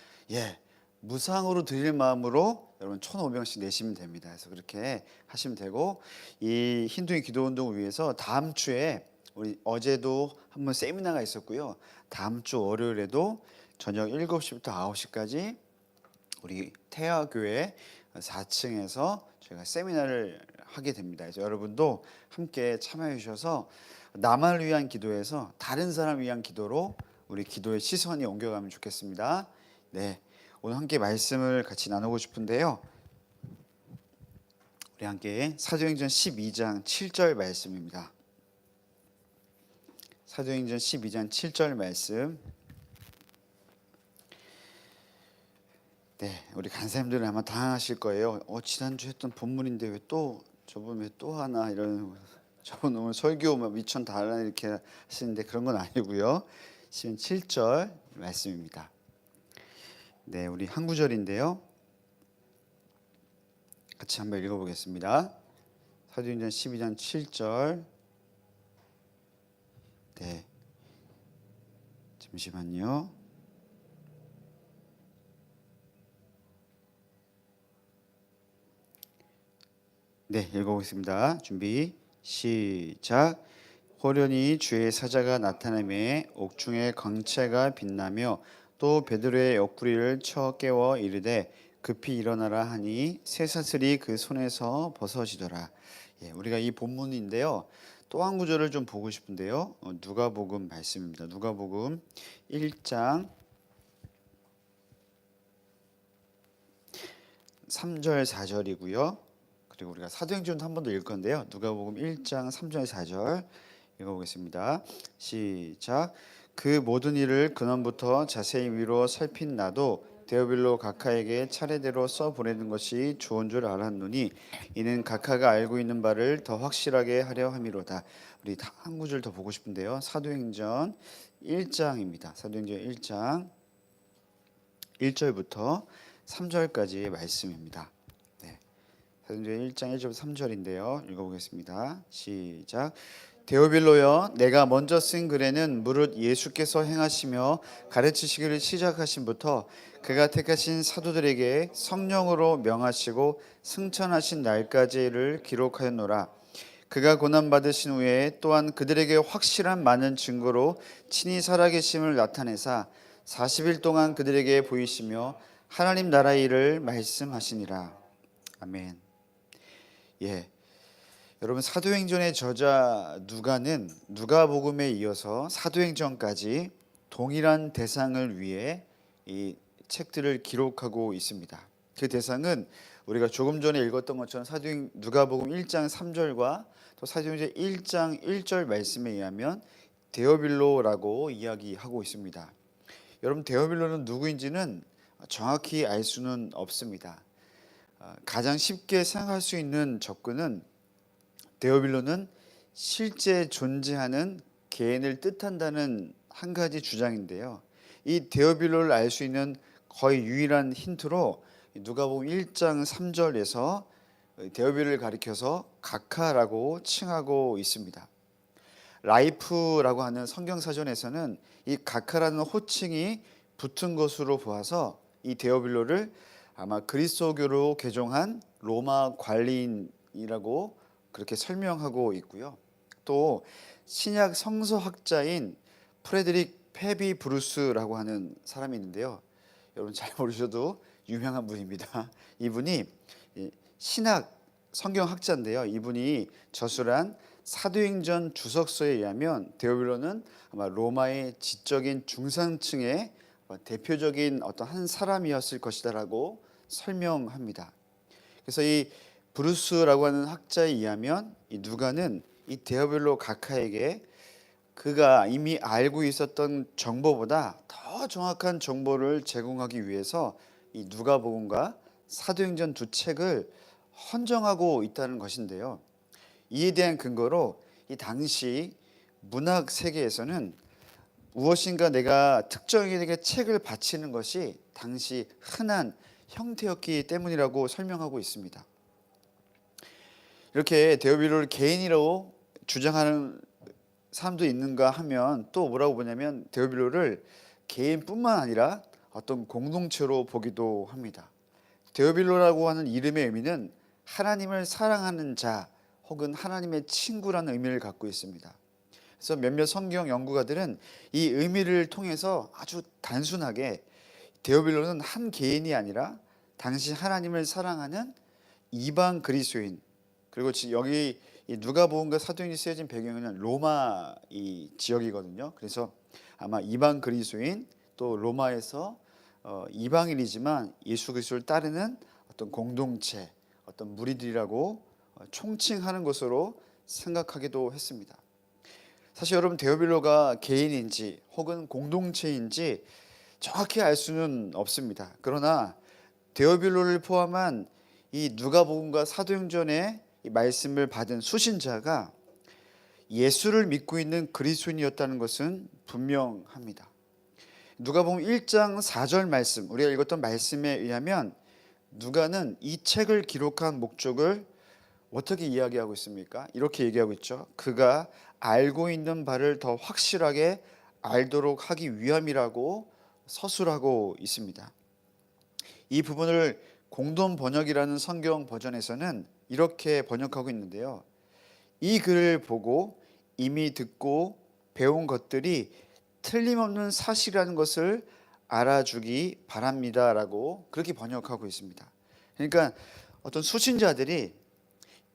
무상으로 드릴 마음으로 여러분 1,500원씩 내시면 됩니다. 그래서 그렇게 하시면 되고 이 힌두인 기도 운동을 위해서 다음 주에 우리 어제도 한번 세미나가 있었고요. 다음 주 월요일에도 저녁 7시부터 9시까지 우리 태화교회 4층에서 저희가 세미나를 하게 됩니다. 그래서 여러분도 함께 참여해 주셔서 나만을 위한 기도에서 다른 사람 위한 기도로 우리 기도의 시선이 옮겨가면 좋겠습니다. 네, 오늘 함께 말씀을 같이 나누고 싶은데요. 우리 함께 사도행전 12장 7절 말씀입니다. 사도행전 12장 7절 말씀. 네, 우리 간사님들은 아마 당황하실 거예요. 지난주 했던 본문인데 왜 또 저번 왜 또 하나 이런 저번 오늘 설교 미천 달라 이렇게 하시는데 그런 건 아니고요. 7절 말씀입니다. 네, 우리 한 구절인데요. 같이 한번 읽어보겠습니다. 사도행전 12장 7절. 네, 잠시만요. 네, 읽어보겠습니다. 준비 시작. 호련히 주의 사자가 나타나매 옥중에 광채가 빛나며 또 베드로의 옆구리를 쳐 깨워 이르되 급히 일어나라 하니 쇠사슬이 그 손에서 벗어지더라. 우리가 이 본문인데요. 또 한 구절을 좀 보고 싶은데요. 누가복음 말씀입니다. 누가복음 1장 3절 4절이고요. 그리고 우리가 사도행전도 한 번 더 읽을 건데요. 누가복음 1장 3절 4절 읽어보겠습니다. 시작. 그 모든 일을 근원부터 자세히 위로 살핀 나도 데오빌로 각하에게 차례대로 써 보내는 것이 좋은 줄 알았노니 이는 각하가 알고 있는 바를 더 확실하게 하려 함이로다. 우리 한 구절 더 보고 싶은데요. 사도행전 1장입니다. 사도행전 1장 1절부터 3절까지의 말씀입니다. 네. 사도행전 1장 1절부터 3절인데요. 읽어보겠습니다. 시작. 데오빌로여, 내가 먼저 쓴 글에는 무릇 예수께서 행하시며 가르치시기를 시작하신부터 그가 택하신 사도들에게 성령으로 명하시고 승천하신 날까지를 기록하였노라. 그가 고난받으신 후에 또한 그들에게 확실한 많은 증거로 친히 살아계심을 나타내사 40일 동안 그들에게 보이시며 하나님 나라의 일을 말씀하시니라. 아멘. 여러분 사도행전의 저자 누가는 누가복음에 이어서 사도행전까지 동일한 대상을 위해 이 책들을 기록하고 있습니다. 그 대상은 우리가 조금 전에 읽었던 것처럼 누가복음 1장 3절과 또 사도행전 1장 1절 말씀에 의하면 데오빌로라고 이야기하고 있습니다. 여러분 데오빌로는 누구인지는 정확히 알 수는 없습니다. 가장 쉽게 생각할 수 있는 접근은 데오빌로는 실제 존재하는 개인을 뜻한다는 한 가지 주장인데요. 이 데오빌로를 알 수 있는 거의 유일한 힌트로 누가복음 1장 3절에서 데오빌로를 가리켜서 각하라고 칭하고 있습니다. 라이프라고 하는 성경사전에서는 이 각하라는 호칭이 붙은 것으로 보아서 이 데오빌로를 아마 그리스도교로 개종한 로마 관리인이라고 그렇게 설명하고 있고요. 또 신약 성서학자인 프레드릭 페비 브루스라고 하는 사람이 있는데요. 여러분 잘 모르셔도 유명한 분입니다. 이분이 신학 성경학자인데요. 이분이 저술한 사도행전 주석서에 의하면 데오빌로는 아마 로마의 지적인 중산층의 대표적인 어떤 한 사람이었을 것이다라고 설명합니다. 그래서 이 브루스라고 하는 학자에 의하면 이 누가는 이 데오빌로 각하에게 그가 이미 알고 있었던 정보보다 더 정확한 정보를 제공하기 위해서 이 누가복음과 사도행전 두 책을 헌정하고 있다는 것인데요. 이에 대한 근거로 이 당시 문학 세계에서는 무엇인가 내가 특정인에게 책을 바치는 것이 당시 흔한 형태였기 때문이라고 설명하고 있습니다. 이렇게 데오빌로를 개인이라고 주장하는 사람도 있는가 하면 또 뭐라고 보냐면 데오빌로를 개인뿐만 아니라 어떤 공동체로 보기도 합니다. 데오빌로라고 하는 이름의 의미는 하나님을 사랑하는 자 혹은 하나님의 친구라는 의미를 갖고 있습니다. 그래서 몇몇 성경 연구가들은 이 의미를 통해서 아주 단순하게 데오빌로는 한 개인이 아니라 당시 하나님을 사랑하는 이방 그리스도인, 그리고 여기 누가복음과 사도행전이 쓰여진 배경은 로마 이 지역이거든요. 그래서 아마 이방 그리스도인 또 로마에서 이방인이지만 예수 그리스도를 따르는 어떤 공동체, 어떤 무리들이라고 총칭하는 것으로 생각하기도 했습니다. 사실 여러분 데오빌로가 개인인지 혹은 공동체인지 정확히 알 수는 없습니다. 그러나 데오빌로를 포함한 이 누가복음과 사도행전의 이 말씀을 받은 수신자가 예수를 믿고 있는 그리스도인이었다는 것은 분명합니다. 누가복음 1장 4절 말씀, 우리가 읽었던 말씀에 의하면 누가는 이 책을 기록한 목적을 어떻게 이야기하고 있습니까? 이렇게 얘기하고 있죠. 그가 알고 있는 바를 더 확실하게 알도록 하기 위함이라고 서술하고 있습니다. 이 부분을 공동 번역이라는 성경 버전에서는 이렇게 번역하고 있는데요. 이 글을 보고 이미 듣고 배운 것들이 틀림없는 사실이라는 것을 알아주기 바랍니다라고 그렇게 번역하고 있습니다. 그러니까 어떤 수신자들이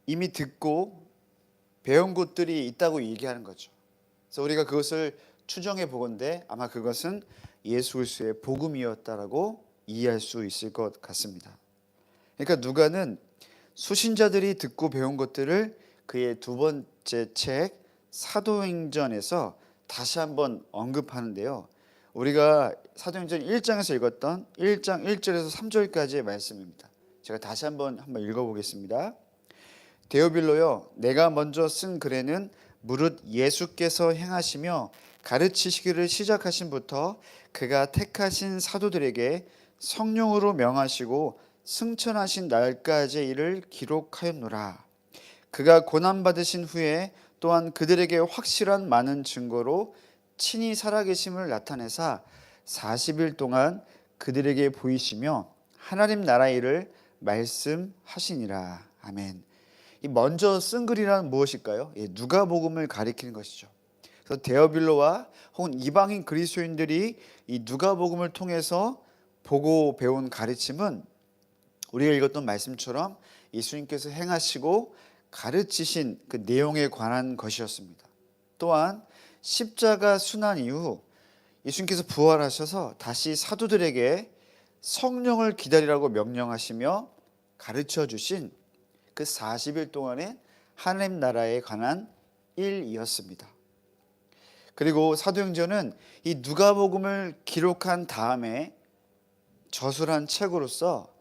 이미 듣고 배운 것들이 있다고 얘기하는 거죠. 그래서 우리가 그것을 추정해 보건대 아마 그것은 예수 그리스도의 복음이었다라고 이해할 수 있을 것 같습니다. 그러니까 누가는 수신자들이 듣고 배운 것들을 그의 두 번째 책 사도행전에서 다시 한번 언급하는데요. 우리가 사도행전 1장에서 읽었던 1장 1절에서 3절까지의 말씀입니다. 제가 다시 한번 읽어보겠습니다. 데오빌로여, 내가 먼저 쓴 글에는 무릇 예수께서 행하시며 가르치시기를 시작하신부터 그가 택하신 사도들에게 성령으로 명하시고 승천하신 날까지의 일을 기록하였노라. 그가 고난받으신 후에 또한 그들에게 확실한 많은 증거로 친히 살아계심을 나타내사 40일 동안 그들에게 보이시며 하나님 나라의 일을 말씀하시니라. 아멘. 이 먼저 쓴 글이란 무엇일까요? 누가복음을 가리키는 것이죠. 그래서 데오빌로와 혹은 이방인 그리스도인들이 이 누가복음을 통해서 보고 배운 가르침은 우리가 읽었던 말씀처럼 예수님께서 행하시고 가르치신 그 내용에 관한 것이었습니다. 또한 십자가 순환 이후 예수님께서 부활하셔서 다시 사도들에게 성령을 기다리라고 명령하시며 가르쳐 주신 그 40일 동안의 하나님 나라에 관한 일이었습니다. 그리고 사도행전은 이 누가복음을 기록한 다음에 저술한 책으로서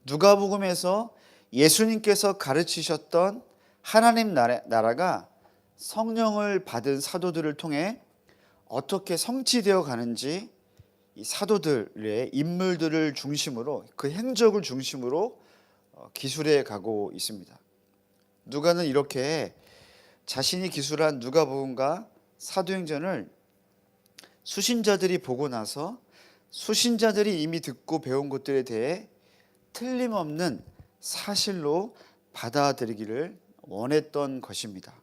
누가복음에서 예수님께서 가르치셨던 하나님 나라가 성령을 받은 사도들을 통해 어떻게 성취되어 가는지 이 사도들의 인물들을 중심으로 그 행적을 중심으로 기술해 가고 있습니다. 누가는 이렇게 자신이 기술한 누가복음과 사도행전을 수신자들이 보고 나서 수신자들이 이미 듣고 배운 것들에 대해 틀림없는 사실로 받아들이기를 원했던 것입니다.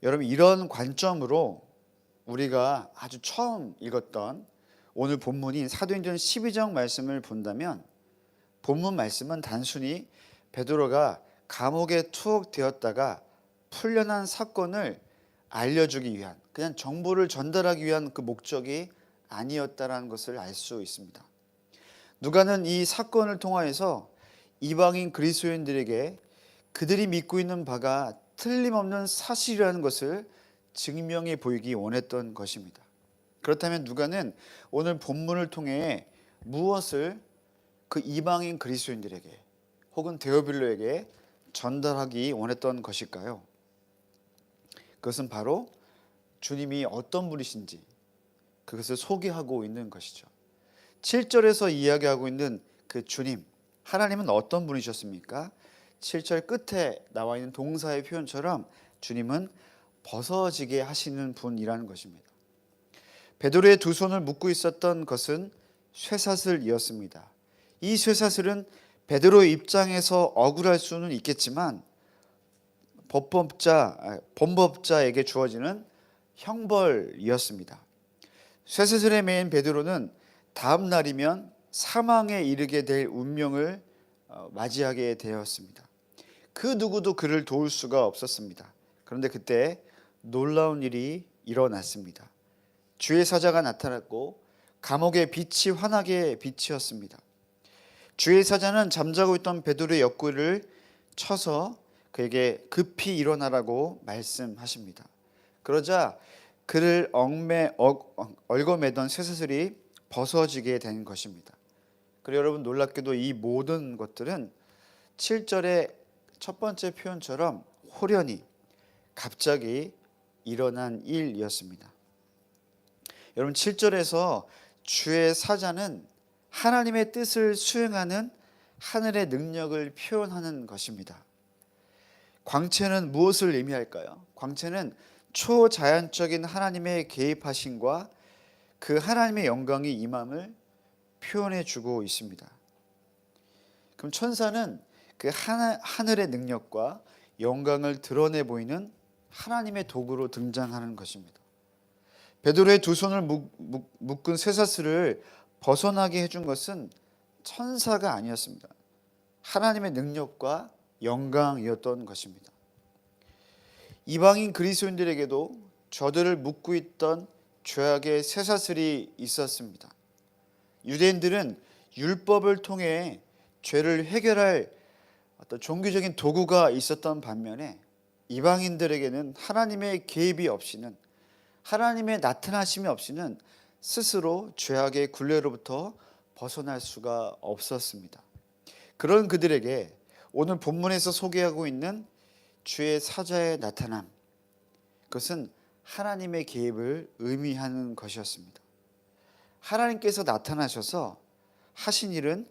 여러분, 이런 관점으로 우리가 아주 처음 읽었던 오늘 본문인 사도행전 12장 말씀을 본다면 본문 말씀은 단순히 베드로가 감옥에 투옥되었다가 풀려난 사건을 알려주기 위한, 그냥 정보를 전달하기 위한 그 목적이 아니었다라는 것을 알 수 있습니다. 누가는 이 사건을 통하여서 이방인 그리스도인들에게 그들이 믿고 있는 바가 틀림없는 사실이라는 것을 증명해 보이기 원했던 것입니다. 그렇다면 누가는 오늘 본문을 통해 무엇을 그 이방인 그리스도인들에게 혹은 데오빌로에게 전달하기 원했던 것일까요? 그것은 바로 주님이 어떤 분이신지 그것을 소개하고 있는 것이죠. 7절에서 이야기하고 있는 그 주님, 하나님은 어떤 분이셨습니까? 7절 끝에 나와 있는 동사의 표현처럼 주님은 벗어지게 하시는 분이라는 것입니다. 베드로의 두 손을 묶고 있었던 것은 쇠사슬이었습니다. 이 쇠사슬은 베드로의 입장에서 억울할 수는 있겠지만 범법자에게 주어지는 형벌이었습니다. 쇠사슬에 매인 베드로는 다음 날이면 사망에 이르게 될 운명을 맞이하게 되었습니다. 그 누구도 그를 도울 수가 없었습니다. 그런데 그때 놀라운 일이 일어났습니다. 주의 사자가 나타났고 감옥의 빛이 환하게 비치었습니다. 주의 사자는 잠자고 있던 베드로의 옆구리를 쳐서 그에게 급히 일어나라고 말씀하십니다. 그러자 그를 얽어매던 쇠사슬이 벗어지게 된 것입니다. 그리고 여러분 놀랍게도 이 모든 것들은 7절의 첫 번째 표현처럼 호련히 갑자기 일어난 일이었습니다. 여러분 7절에서 주의 사자는 하나님의 뜻을 수행하는 하늘의 능력을 표현하는 것입니다. 광채는 무엇을 의미할까요? 광채는 초자연적인 하나님의 개입하심과 그 하나님의 영광이 임함을 표현해 주고 있습니다. 그럼 천사는 그 하늘의 능력과 영광을 드러내 보이는 하나님의 도구로 등장하는 것입니다. 베드로의 두 손을 묶은 쇠사슬을 벗어나게 해준 것은 천사가 아니었습니다. 하나님의 능력과 영광이었던 것입니다. 이방인 그리스도인들에게도 저들을 묶고 있던 죄악의 쇠사슬이 있었습니다. 유대인들은 율법을 통해 죄를 해결할 어떤 종교적인 도구가 있었던 반면에 이방인들에게는 하나님의 개입이 없이는, 하나님의 나타나심이 없이는 스스로 죄악의 굴레로부터 벗어날 수가 없었습니다. 그런 그들에게 오늘 본문에서 소개하고 있는 주의 사자의 나타남, 그것은 하나님의 개입을 의미하는 것이었습니다. 하나님께서 나타나셔서 하신 일은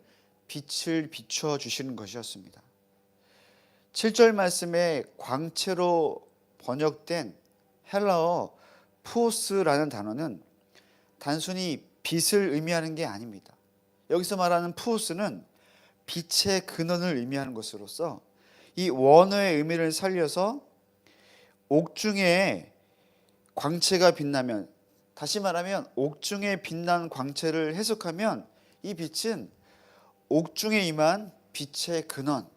빛을 비춰 주시는 것이었습니다. 7절 말씀에 광채로 번역된 헬라어 푸오스라는 단어는 단순히 빛을 의미하는 게 아닙니다. 여기서 말하는 푸오스는 빛의 근원을 의미하는 것으로서 이 원어의 의미를 살려서 옥중에 광채가 빛나면, 다시 말하면 옥중에 빛난 광채를 해석하면 이 빛은 옥중에 임한 빛의 근원,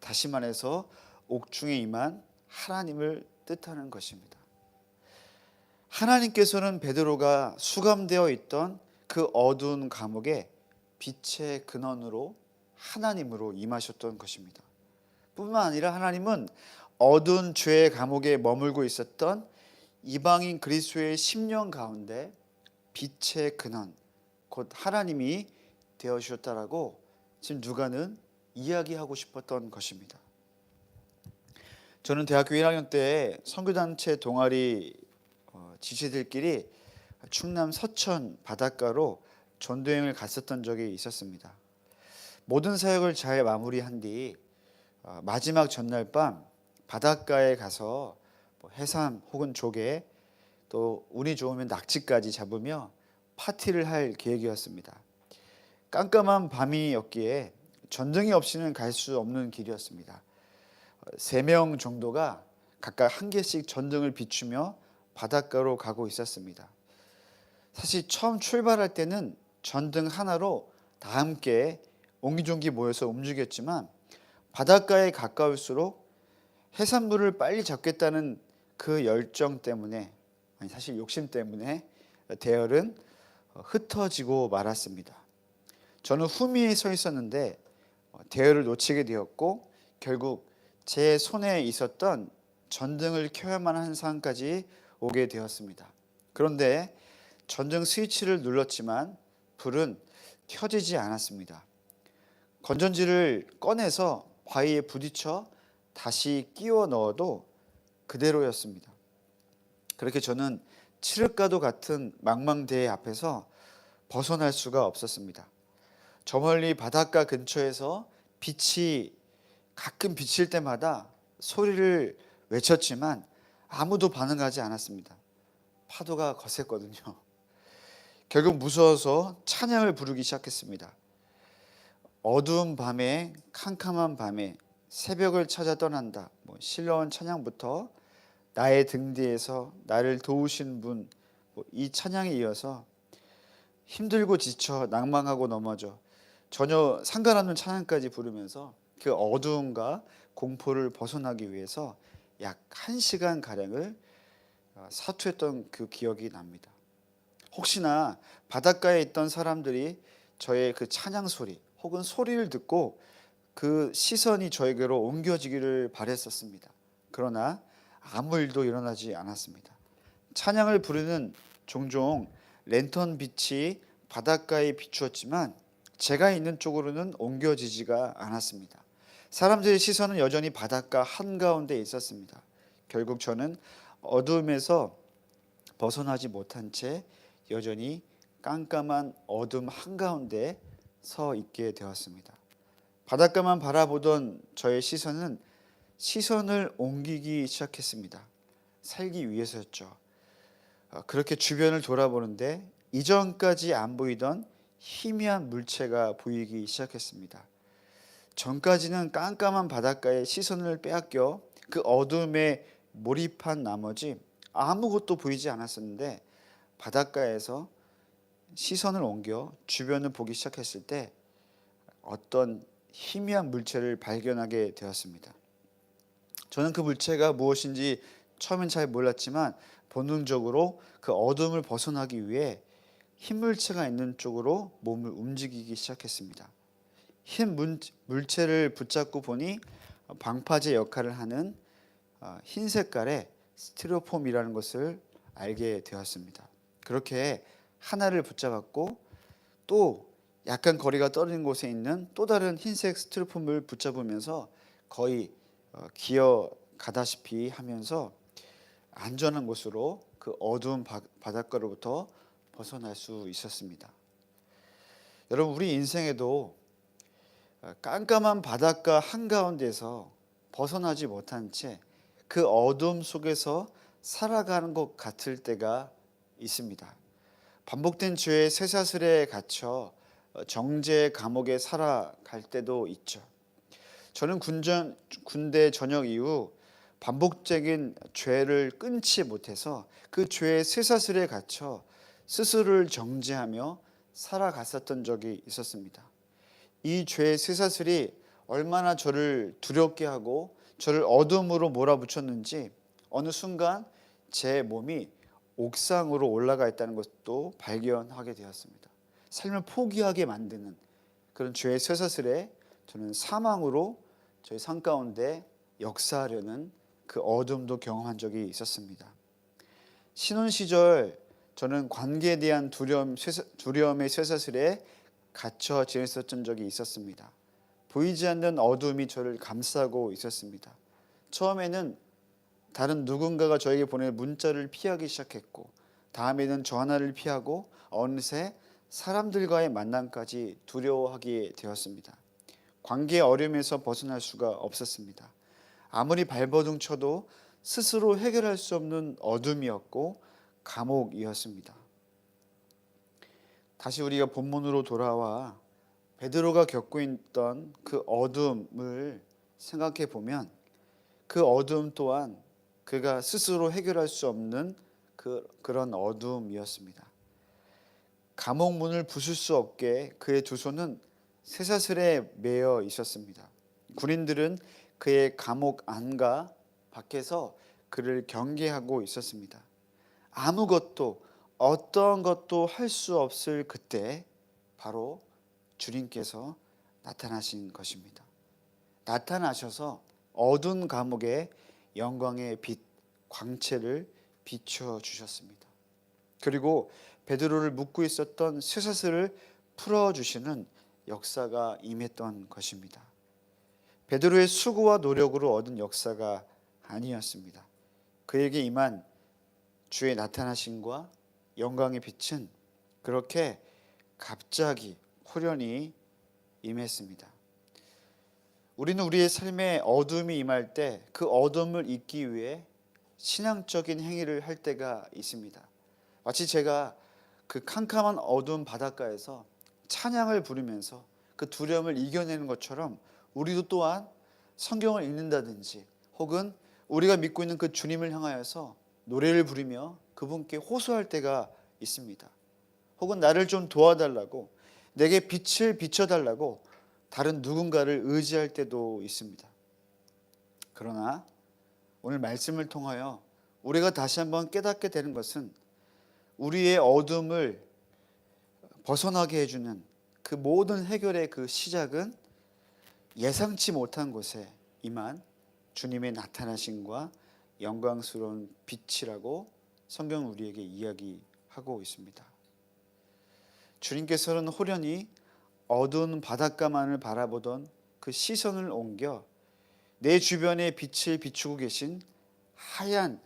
다시 말해서 옥중에 임한 하나님을 뜻하는 것입니다. 하나님께서는 베드로가 수감되어 있던 그 어두운 감옥에 빛의 근원으로 하나님으로 임하셨던 것입니다. 뿐만 아니라 하나님은 어두운 죄의 감옥에 머물고 있었던 이방인 그리스도의 심령 가운데 빛의 근원, 곧 하나님이 되어주셨다라고 지금 누가는 이야기하고 싶었던 것입니다. 저는 대학교 1학년 때 선교단체 동아리 지체들끼리 충남 서천 바닷가로 전도여행을 갔었던 적이 있었습니다. 모든 사역을 잘 마무리한 뒤 마지막 전날 밤 바닷가에 가서 해삼 혹은 조개, 또 운이 좋으면 낙지까지 잡으며 파티를 할 계획이었습니다. 깜깜한 밤이었기에 전등이 없이는 갈 수 없는 길이었습니다. 3명 정도가 각각 한 개씩 전등을 비추며 바닷가로 가고 있었습니다. 사실 처음 출발할 때는 전등 하나로 다 함께 옹기종기 모여서 움직였지만 바닷가에 가까울수록 해산물을 빨리 잡겠다는 그 열정 때문에, 아니 사실 욕심 때문에 대열은 흩어지고 말았습니다. 저는 후미에 서 있었는데 대열을 놓치게 되었고 결국 제 손에 있었던 전등을 켜야만 하는 상황까지 오게 되었습니다. 그런데 전등 스위치를 눌렀지만 불은 켜지지 않았습니다. 건전지를 꺼내서 바위에 부딪혀 다시 끼워 넣어도 그대로였습니다. 그렇게 저는 칠흑가도 같은 망망대해 앞에서 벗어날 수가 없었습니다. 저 멀리 바닷가 근처에서 빛이 가끔 비칠 때마다 소리를 외쳤지만 아무도 반응하지 않았습니다. 파도가 거셌거든요. 결국 무서워서 찬양을 부르기 시작했습니다. 어두운 밤에, 캄캄한 밤에 새벽을 찾아 떠난다. 실로원 찬양부터 나의 등 뒤에서 나를 도우신 분, 이 찬양에 이어서 힘들고 지쳐 낭망하고 넘어져 전혀 상관없는 찬양까지 부르면서 그 어두움과 공포를 벗어나기 위해서 약 1시간 가량을 사투했던 그 기억이 납니다. 혹시나 바닷가에 있던 사람들이 저의 그 찬양 소리 혹은 소리를 듣고 그 시선이 저에게로 옮겨지기를 바랬었습니다. 그러나 아무 일도 일어나지 않았습니다. 찬양을 부르는 종종 랜턴 빛이 바닷가에 비추었지만 제가 있는 쪽으로는 옮겨지지가 않았습니다. 사람들의 시선은 여전히 바닷가 한가운데 있었습니다. 결국 저는 어두움에서 벗어나지 못한 채 여전히 깜깜한 어둠 한가운데 서 있게 되었습니다. 바닷가만 바라보던 저의 시선을 옮기기 시작했습니다. 살기 위해서였죠. 그렇게 주변을 돌아보는데 이전까지 안 보이던 희미한 물체가 보이기 시작했습니다. 전까지는 깜깜한 바닷가에 시선을 빼앗겨 그 어둠에 몰입한 나머지 아무것도 보이지 않았었는데 바닷가에서 시선을 옮겨 주변을 보기 시작했을 때 어떤 희미한 물체를 발견하게 되었습니다. 저는 그 물체가 무엇인지 처음엔 잘 몰랐지만 본능적으로 그 어둠을 벗어나기 위해 흰 물체가 있는 쪽으로 몸을 움직이기 시작했습니다. 흰 물체를 붙잡고 보니 방파제 역할을 하는 흰 색깔의 스티로폼이라는 것을 알게 되었습니다. 그렇게 하나를 붙잡았고 또 약간 거리가 떨어진 곳에 있는 또 다른 흰색 스티로폼을 붙잡으면서 거의 기어 가다시피 하면서 안전한 곳으로 그 어두운 바닷가로부터 벗어날 수 있었습니다. 여러분, 우리 인생에도 깜깜한 바닷가 한가운데서 벗어나지 못한 채 그 어둠 속에서 살아가는 것 같을 때가 있습니다. 반복된 죄의 쇠사슬에 갇혀 정죄 감옥에 살아갈 때도 있죠. 저는 군대 전역 이후 반복적인 죄를 끊지 못해서 그 죄의 쇠사슬에 갇혀 스스로를 정죄하며 살아갔었던 적이 있었습니다. 이 죄의 쇠사슬이 얼마나 저를 두렵게 하고 저를 어둠으로 몰아붙였는지 어느 순간 제 몸이 옥상으로 올라가 있다는 것도 발견하게 되었습니다. 삶을 포기하게 만드는 그런 죄의 쇠사슬에 저는 사망으로 저희 삶 가운데 역사하려는 그 어둠도 경험한 적이 있었습니다. 신혼 시절 저는 관계에 대한 두려움의 쇠사슬에 갇혀 지냈었던 적이 있었습니다. 보이지 않는 어둠이 저를 감싸고 있었습니다. 처음에는 다른 누군가가 저에게 보낼 문자를 피하기 시작했고 다음에는 전화를 피하고 어느새 사람들과의 만남까지 두려워하게 되었습니다. 관계의 어려움에서 벗어날 수가 없었습니다. 아무리 발버둥 쳐도 스스로 해결할 수 없는 어둠이었고 감옥이었습니다. 다시 우리가 본문으로 돌아와 베드로가 겪고 있던 그 어둠을 생각해 보면 그 어둠 또한 그가 스스로 해결할 수 없는 그런 어둠이었습니다. 감옥 문을 부술 수 없게 그의 두 손은 쇠사슬에 매여 있었습니다. 군인들은 그의 감옥 안과 밖에서 그를 경계하고 있었습니다. 아무것도 어떤 것도 할 수 없을 그때 바로 주님께서 나타나신 것입니다. 나타나셔서 어두운 감옥에 영광의 빛, 광채를 비춰 주셨습니다. 그리고 베드로를 묶고 있었던 쇠사슬을 풀어주시는 역사가 임했던 것입니다. 베드로의 수고와 노력으로 얻은 역사가 아니었습니다. 그에게 임한 주의 나타나심과 영광의 빛은 그렇게 갑자기 호련히 임했습니다. 우리는 우리의 삶에 어둠이 임할 때 그 어둠을 잊기 위해 신앙적인 행위를 할 때가 있습니다. 마치 제가 그 캄캄한 어두운 바닷가에서 찬양을 부르면서 그 두려움을 이겨내는 것처럼 우리도 또한 성경을 읽는다든지 혹은 우리가 믿고 있는 그 주님을 향하여서 노래를 부르며 그분께 호소할 때가 있습니다. 혹은 나를 좀 도와달라고, 내게 빛을 비춰달라고 다른 누군가를 의지할 때도 있습니다. 그러나 오늘 말씀을 통하여 우리가 다시 한번 깨닫게 되는 것은 우리의 어둠을 벗어나게 해주는 그 모든 해결의 그 시작은 예상치 못한 곳에 임한 주님의 나타나심과 영광스러운 빛이라고 성경은 우리에게 이야기하고 있습니다. 주님께서는 호련히 어두운 바닷가만을 바라보던 그 시선을 옮겨 내 주변에 빛을 비추고 계신 하얀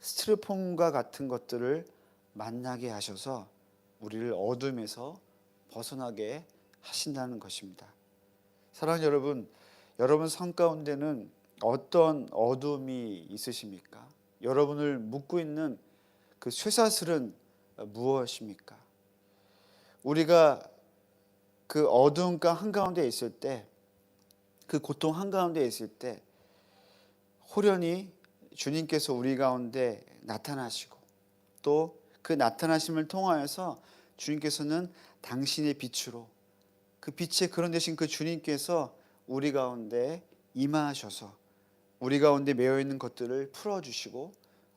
스티로폼과 같은 것들을 만나게 하셔서 우리를 어둠에서 벗어나게 하신다는 것입니다. 사랑하는 여러분, 여러분 삶 가운데는 어떤 어둠이 있으십니까? 여러분을 묶고 있는 그 쇠사슬은 무엇입니까? 우리가 그 어두움 한가운데 있을 때, 그 고통 한가운데 있을 때 호련히 주님께서 우리 가운데 나타나시고 또 그 나타나심을 통하여서 주님께서는 당신의 빛으로 그 빛의 그런 대신 그 주님께서 우리 가운데 임하셔서 우리 가운데 매여 있는 것들을 풀어주시고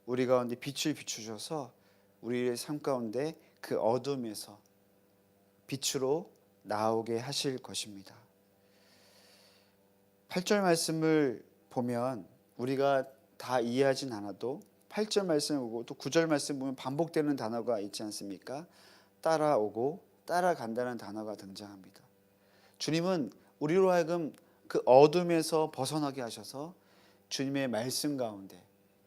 우리 가운데 빛을 비추셔서 우리의 삶 가운데 그 어둠에서 빛으로 나오게 하실 것입니다. 8절 말씀을 보면 우리가 다 이해하진 않아도 8절 말씀을 보고 또 9절 말씀 보면 반복되는 단어가 있지 않습니까? 따라오고 따라간다는 단어가 등장합니다. 주님은 우리로 하여금 그 어둠에서 벗어나게 하셔서 주님의 말씀 가운데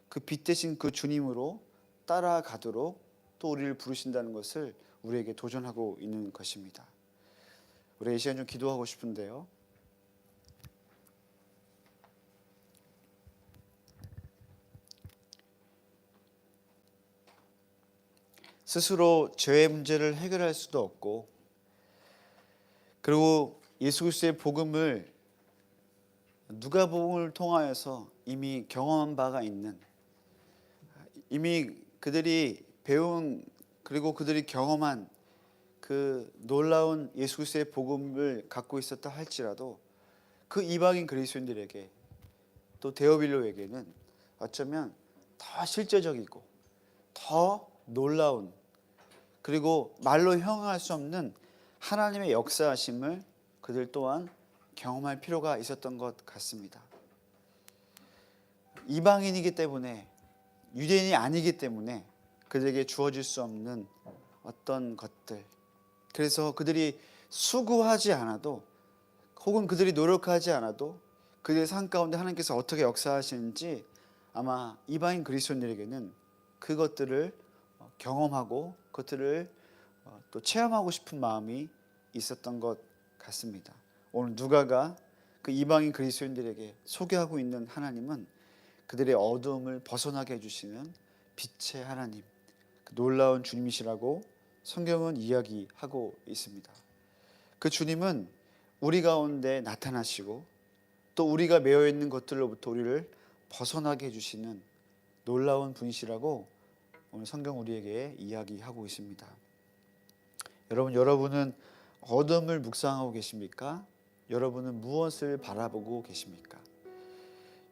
그 빛 대신 그 주님으로 따라가도록 또 우리를 부르신다는 것을 우리에게 도전하고 있는 것입니다. 우리 이 시간 좀 기도하고 싶은데요. 스스로 죄의 문제를 해결할 수도 없고 그리고 예수 그리스도의 복음을 누가복음을 통하여서 이미 경험한 바가 있는 이미 그들이 배운 그리고 그들이 경험한 그 놀라운 예수 그리스도의 복음을 갖고 있었다 할지라도 그 이방인 그리스도인들에게 또 데오빌로에게는 어쩌면 더 실제적이고 더 놀라운 그리고 말로 형용할 수 없는 하나님의 역사하심을 그들 또한 경험할 필요가 있었던 것 같습니다. 이방인이기 때문에 유대인이 아니기 때문에 그들에게 주어질 수 없는 어떤 것들 그래서 그들이 수고하지 않아도 혹은 그들이 노력하지 않아도 그들의 삶 가운데 하나님께서 어떻게 역사하시는지 아마 이방인 그리스도인들에게는 그것들을 경험하고 그것들을 또 체험하고 싶은 마음이 있었던 것 같습니다. 오늘 누가가 그 이방인 그리스도인들에게 소개하고 있는 하나님은 그들의 어두움을 벗어나게 해주시는 빛의 하나님, 그 놀라운 주님이시라고 성경은 이야기하고 있습니다. 그 주님은 우리 가운데 나타나시고 또 우리가 매여 있는 것들로부터 우리를 벗어나게 해주시는 놀라운 분이시라고 오늘 성경 우리에게 이야기하고 있습니다. 여러분은 어둠을 묵상하고 계십니까? 여러분은 무엇을 바라보고 계십니까?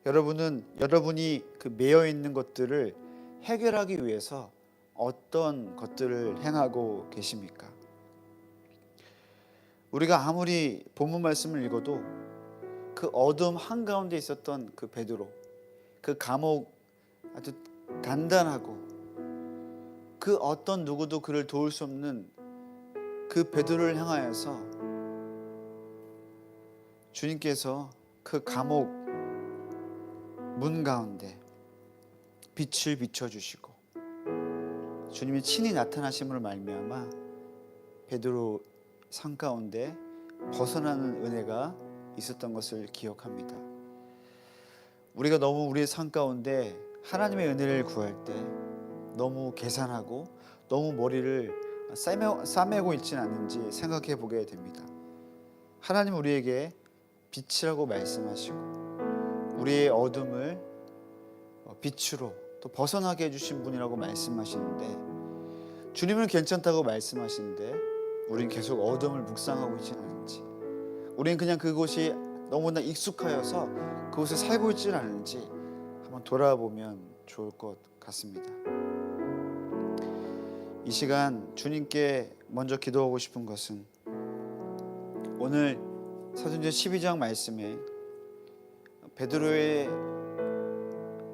여러분이 그 매여 있는 것들을 해결하기 위해서 어떤 것들을 행하고 계십니까? 우리가 아무리 본문 말씀을 읽어도 그 어둠 한가운데 있었던 그 베드로, 그 감옥 아주 단단하고 그 어떤 누구도 그를 도울 수 없는 그 베드로를 향하여서 주님께서 그 감옥 문 가운데 빛을 비춰주시고 주님이 친히 나타나심으로 말미암아 베드로 상 가운데 벗어나는 은혜가 있었던 것을 기억합니다. 우리가 너무 우리의 상 가운데 하나님의 은혜를 구할 때 너무 계산하고 너무 머리를 싸매고 있지는 않은지 생각해 보게 됩니다. 하나님 우리에게 빛이라고 말씀하시고 우리의 어둠을 빛으로 또 벗어나게 해주신 분이라고 말씀하시는데, 주님은 괜찮다고 말씀하시는데 우리는 계속 어둠을 묵상하고 있지는 않은지, 우리는 그냥 그곳이 너무나 익숙하여서 그곳에 살고 있지는 않은지 한번 돌아보면 좋을 것 같습니다. 이 시간 주님께 먼저 기도하고 싶은 것은 오늘 사도행전 12장 말씀에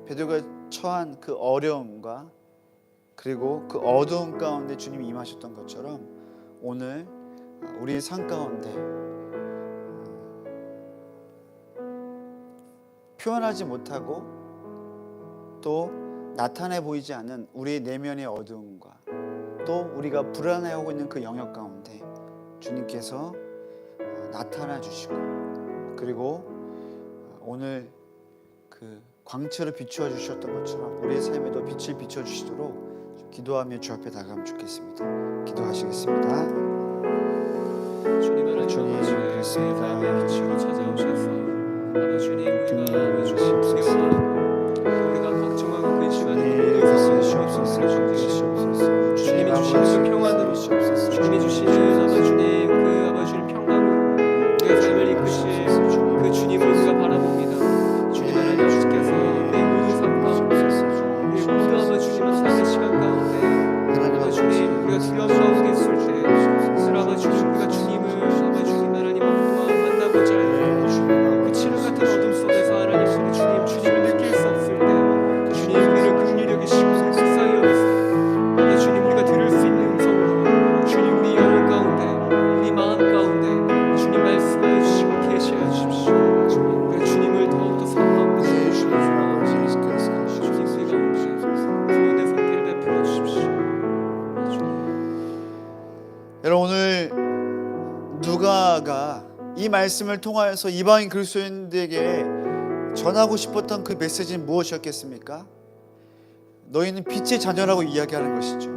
베드로가 처한 그 어려움과 그리고 그 어두움 가운데 주님이 임하셨던 것처럼 오늘 우리의 삶 가운데 표현하지 못하고 또 나타내 보이지 않는 우리의 내면의 어두움과 또 우리가 불안해하고 있는 그 영역 가운데 주님께서 나타나 주시고, 그리고 오늘 그 광채를 비추어 주셨던 것처럼 우리의 삶에도 빛을 비춰 주시도록 기도하며 주 앞에 나가면 좋겠습니다. 기도하시겠습니다. 주님 하나님 그렇습니다. 빛으로 찾아오셔서 주님 우리가 우리가 걱정하고 그 시간에 주님이 주시는 그 평안으로 주님이 주시는 주님 그 아버지의 평강으로 우리의 삶을 이끄실 그 주님을 우리가 바라봅니다. 주님 하나님 주께서 우리의 모든 삶 가운데 우리 모두 아버지의 삶의 시간 가운데 아버지님 우리가 두려움 가운데 있을 때 아버지 우리가 주님을 아버지님 하나님 만나고자 할 그 치료 같은 어둠 속에서 하나님 주님을 느낄 수 없을 때 주님 우리를 긍휼히 여기시고 세상에 여기서 주님 우리가 들을 수 있는 음성으로 주님 우리 영혼 가운데 우리 마음 가운데 주님 말씀하여 주시고 계시하여 주십시오. 그 주님을 더욱더 사랑하고 주시면서 주님 우리가 오늘 구원의 손길을 베풀어 주십시오. 여러분, 오늘 누가가 이 말씀을 통하여서 이방인 그리스도인들에게 전하고 싶었던 그 메시지는 무엇이었겠습니까? 너희는 빛의 자녀라고 이야기하는 것이죠.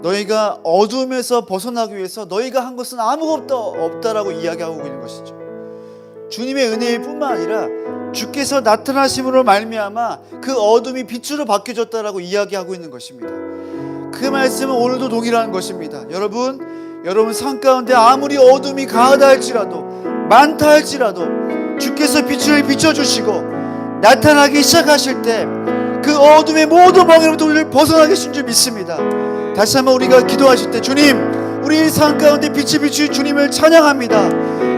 너희가 어둠에서 벗어나기 위해서 너희가 한 것은 아무것도 없다라고 이야기하고 있는 것이죠. 주님의 은혜일 뿐만 아니라 주께서 나타나심으로 말미암아 그 어둠이 빛으로 바뀌어졌다라고 이야기하고 있는 것입니다. 그 말씀은 오늘도 동일한 것입니다. 여러분 삶 가운데 아무리 어둠이 가하다 할지라도 많다 할지라도 주께서 빛을 비춰주시고 나타나기 시작하실 때 그 어둠의 모든 멍에로부터 우리를 벗어나게 하신 줄 믿습니다. 다시 한번 우리가 기도하실 때 주님, 우리 삶 가운데 빛이 비추신 주님을 찬양합니다.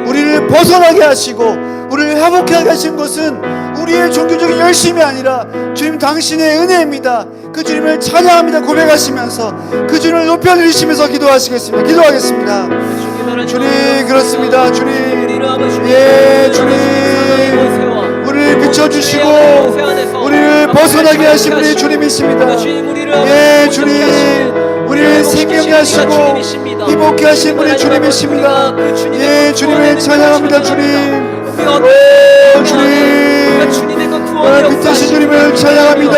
우리를 벗어나게 하시고 우리를 회복하게 하신 것은 우리의 종교적인 열심이 아니라 주님 당신의 은혜입니다. 그 주님을 찬양합니다. 고백하시면서 그 주님을 높여드리시면서 기도하시겠습니다. 기도하겠습니다. 주님, 그렇습니다. 주님, 예, 주님, 우리를 비춰주시고 우리를 벗어나게 하신 분이 주님이십니다. 예, 주님, 우리를 생명케 하시고 회복케 하신 분이 주님이십니다. 예, 주님을 찬양합니다. 주님, 주님, 빛하신 주님을 찬양합니다.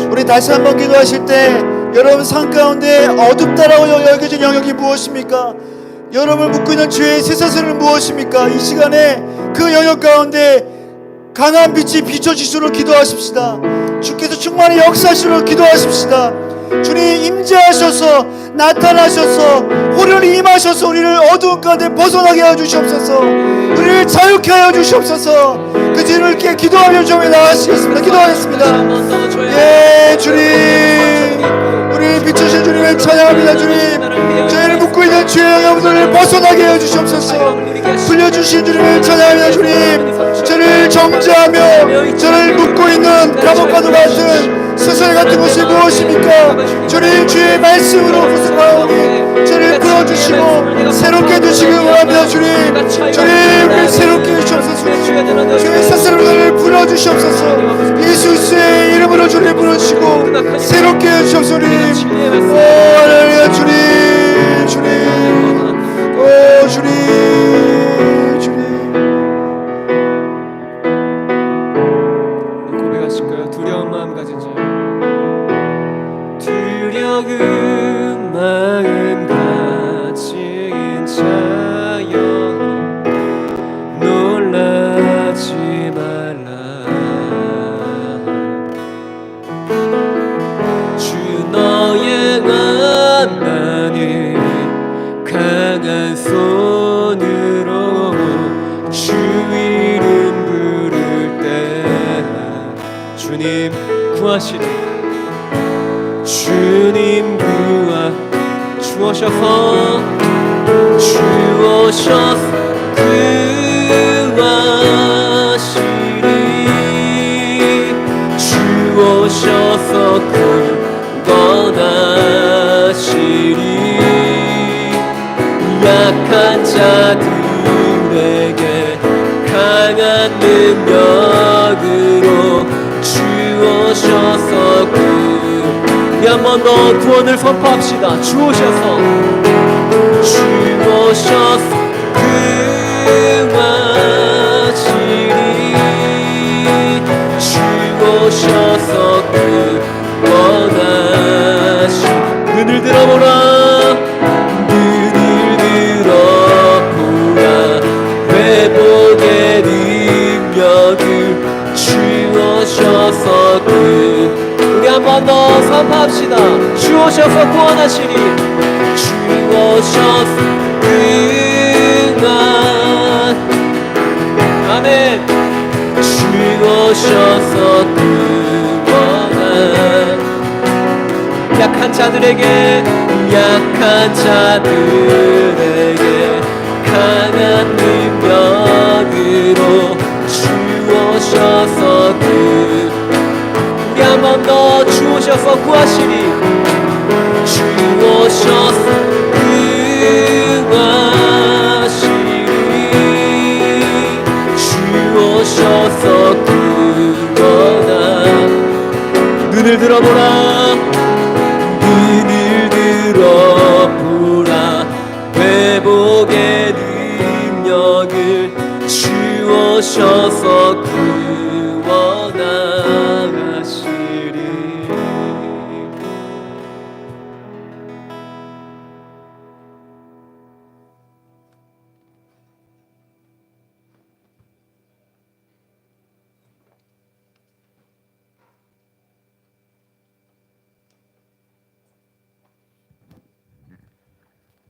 우리 다시 한번 기도하실 때 여러분 삶 가운데 어둡다라고 여겨진 영역이 무엇입니까? 여러분을 묶고 있는 죄의 쇠사슬은 무엇입니까? 이 시간에 그 영역 가운데 강한 빛이 비춰지시도록 기도하십시다. 주께서 충만히 역사하시도록 기도하십시다. 주님 임재하셔서 나타나셔서 호련히 임하셔서 주셔서 우리를 어두운 가운데 벗어나게 하여 주시옵소서. 우리를 자유케 하여 주시옵소서. 그 주님께 기도하며 좀 나아가시겠습니다. 기도하겠습니다. 예, 주님, 우리를 비추신 주님을 찬양합니다. 주님, 저희를 묶고 있는 죄의 영들을 벗어나게 하여 주시옵소서. 풀려주신 주님을 찬양합니다. 주님, 저를 정죄하며 저를 묶고 있는 감옥과도 같은 스슬 같은 것이 무엇입니까? 주님, 주의 말씀으로 구속하오니 저를 풀어주시고 새롭게 해주시기 원합니다. 주님, 우리를 새롭게 해주시옵소서. 주의 스스로 나를 풀어주시옵소서. 예수의 이름으로 주님 풀어주시고 새롭게 해주시옵소서. 오, 할렐루야. 주님, 오, 주님. 고백하실까요? 두려운 마음 가진 자, 두려운 마음 가진 자여, 놀라지 말라. 주 너의 만나는 강한 손으로 주 이름 부를 때 주님 구하시리. 주님 주오셔서 구하시리. 주오셔서 구원하시리. 약한 자들에게 강한 능력으로 주오셔서 우리 한 번 더 구원을 선포합시다. 주오셔서 구하시리. 주오셔서 구원하시리. 눈을 들어보라. 눈을 들어보라. 회복의 능력을 주오셔서 우리 한 번 더 선포합시다. 주오셔서 구원하시리. 주오셔서 구원. 아멘. 주오셔서 구원. 약한 자들에게 강한 능력으로 주오셔서 우리 한 번 더 주오셔서 구하시리. 주오셔서 구하시리. 주오셔서 구원하. 눈을 들어보라. 눈을 들어보라. 회복의 능력을 주오셔서 구원하시리.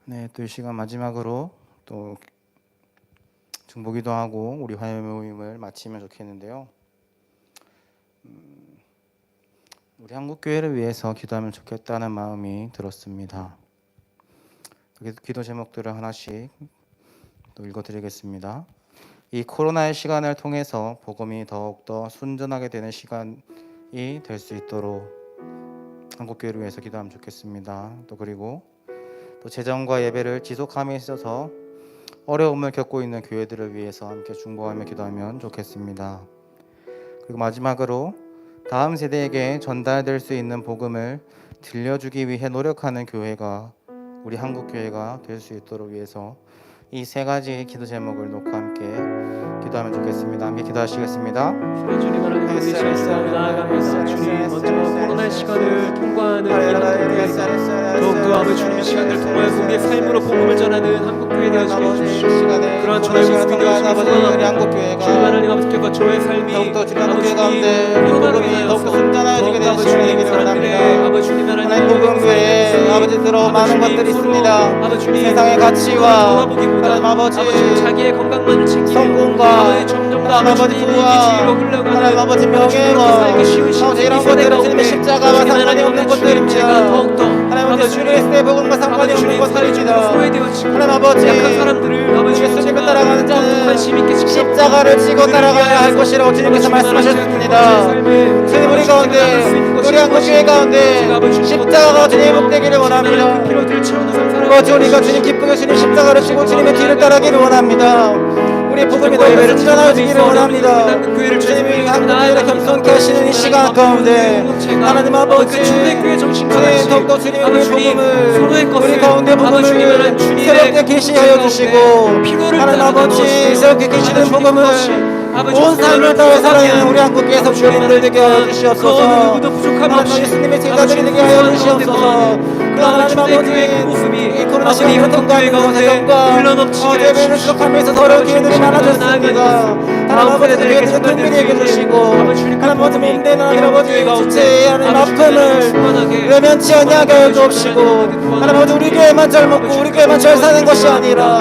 네, 또 이 시간 마지막으로 또 중보기도 하고 우리 화요 모임을 마치면 좋겠는데요. 우리 한국 교회를 위해서 기도하면 좋겠다는 마음이 들었습니다. 기도 제목들을 하나씩 또 읽어드리겠습니다. 이 코로나의 시간을 통해서 복음이 더욱더 순전하게 되는 시간이 될 수 있도록 한국 교회를 위해서 기도하면 좋겠습니다. 또 그리고 또 재정과 예배를 지속함에 있어서 어려움을 겪고 있는 교회들을 위해서 함께 중보하며 기도하면 좋겠습니다. 그리고 마지막으로 다음 세대에게 전달될 수 있는 복음을 들려주기 위해 노력하는 교회가 우리 한국 교회가 될 수 있도록 위해서 이 세 가지 기도 제목을 놓고 함께 기도하면 좋겠습니다. 함께 기도하시겠습니다. 주님 하나님 우리 시간을 나아갑니다. 주님 먼저 코로나 시간을 통과하는 이 한국 교회가 더욱더 아버지 주님의 시간을 통하여서 우리의 삶으로 복음을 전하는 한국 교회 되게 하시게 주십시오. 그러한 저의 모습이 되어지면서 주님 하나님 아버지께서 저의 삶이 더욱더 주님 아버지 교회 가운데 주님 복음이 하나님 더욱더 승전하여지게 더욱더 아버지 되시기를 주님 사람들의 원합니다. 아버지 주님 하나님 하나님 복음 외에 아버지들로 많은 것들이 있습니다. 세상의 가치와 하나님 아버지 자기의 건강만을 챙기며 성공과 아버지 점점 더 하나님 아버지 주님의 부와 기지로 흘러가는 하나님 아버지 명예와 아버지 이런 것들은 주님의 십자가와 상관이 없는 것들입니다. 더욱더 하나님 아버지 그리스도의 복음과 상관이 없는 것들입니다. 소외되어지고 하나님 아버지 약한 사람들을 아버지 예수님을 따라가는 자는 관심 있게 십자가를 지고 따라가야 할 것이라고 주님께서 말씀하셨습니다. 주님 우리 가운데 우리 한국교회 가운데 십자가가 주님의 목되기를 원합니다. 아버지 우리가 주님 기쁘게 주님 십자가를 지고 주님의 뒤를 따라가기를 원합니다. 우리의 복음이 더욱더 승전하여지기를 원합니다. 주님이 한국교회를 겸손케 하시는 이 시간 가운데 하나님 아버지 주님 더욱더 주님의 우리 복음을 우리 가운데 복음을 새롭게 계시하여 주시고 하나님 아버지 새롭게 계시는 복음을 온 삶을 다해 살아가는 우리 한국교회 성도님들 되게 하여 주시옵소서. 하나님 예수님의 제자들이 되게 하여 주시옵소서. 하나님 아버지 이 코로나 시국을 통과하면서 세상과 예배를 수록하면서 서로 기회들이 많아졌습니다. 하나님 아버지 기회들을 특별히 해주시고 하나님 아버지 몸된 하나님 아버지 지체의 하나님 아픔을 외면치 아니하게 하여 주옵시고 하나님 아버지 우리 교회만 잘 먹고 우리 교회만 잘 사는 것이 아니라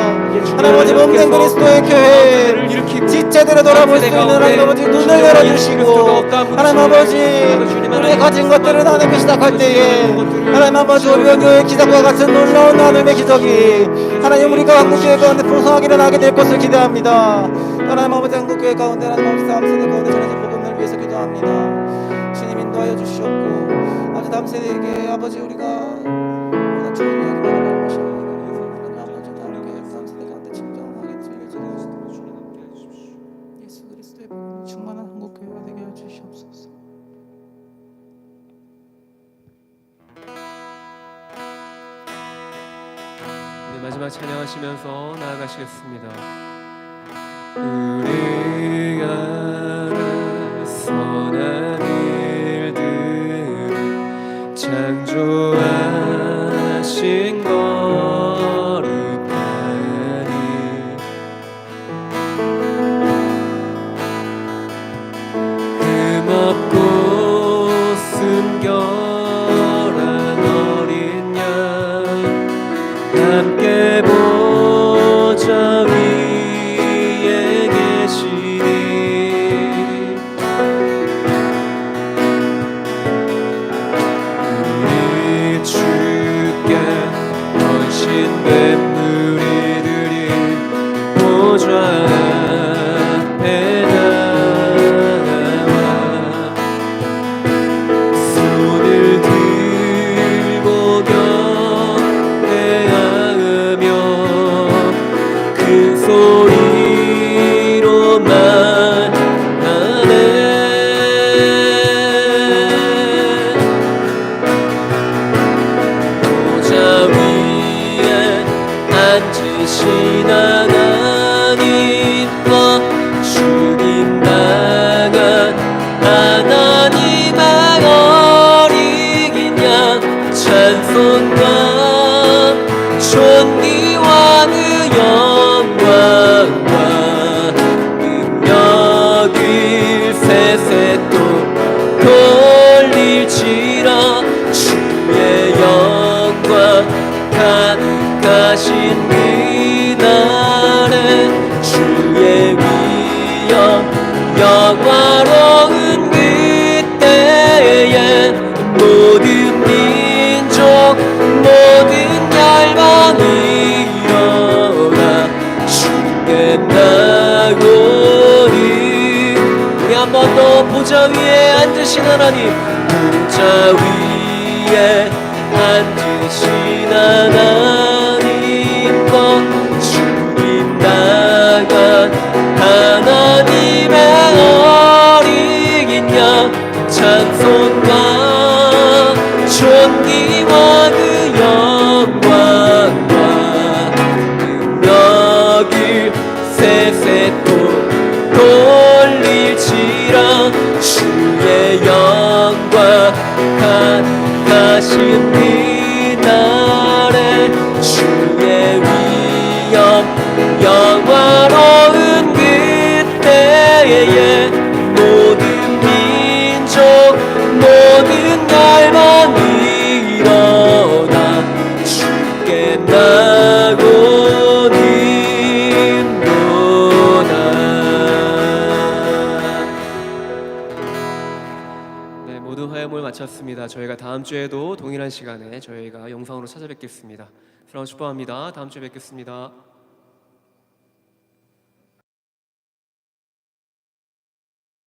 하나님 아버지 몸된 그리스도의 교회 지체들을 돌아볼 수 있는 하나님 아버지 눈을 열어주시고 하나님 아버지 우리의 가진 것들을 나누기 시작할 때에 하나님 아버지 우리의 교회 기적과 같은 놀라운 나눔의 기적이 하나님 우리가 한국교회 가운데 풍성하게 일어나게 될 것을 기대합니다. 하나님 아버지 한국교회 가운데 하나님 아버지 다음 세대 가운데 전해진 복음을 위해서 기도합니다. 주님 인도하여 주시옵고 아버지 다음 세대에게 아버지 우리가 좋은 이야기 말하는 것이 하나님 아버지 다음 세대 가운데 진정하게 들려주는 예수 그리스도의 복음이 충만한 한국교회가 되게 하여 주시옵소서. 네, 마지막 찬양하시면서 나아가시겠습니다. 우리가 선한 일들 창조하신 거룩하니 흠없고 순결한 어린 양 함께 보좌 위에 계시니 우리 주께 헌신된 무리들이 보좌 앞에 나와 손을 들고 경배하며 큰 소리로 말하네. 보좌 위에 앉으신 하나님과 죽임당한 하나님의 어린 양 찬송과 존귀와 그 영광과 능력을 세세토 돌릴지라 주의 영광 가득하신 그날에 주의 위엄 영화로운 그때에 모든 민족 모든 열방이 일어나 주께 나오니 우리 한 번 더 보좌 위에 앉으신 하나님 보좌 위에 앉으신 하나님과 주님 나간 하나님의 어린 양 찬송과 존귀와 그 영광과 능력을 세세토 돌릴지라 주의 영광 가득하신 그날에 주의 위엄 네, 모두 화요일 마쳤습니다. 저희가 다음 주에도 동일한 시간에 저희가 영상으로 찾아뵙겠습니다. 사랑을 축복합니다. 다음 주에 뵙겠습니다.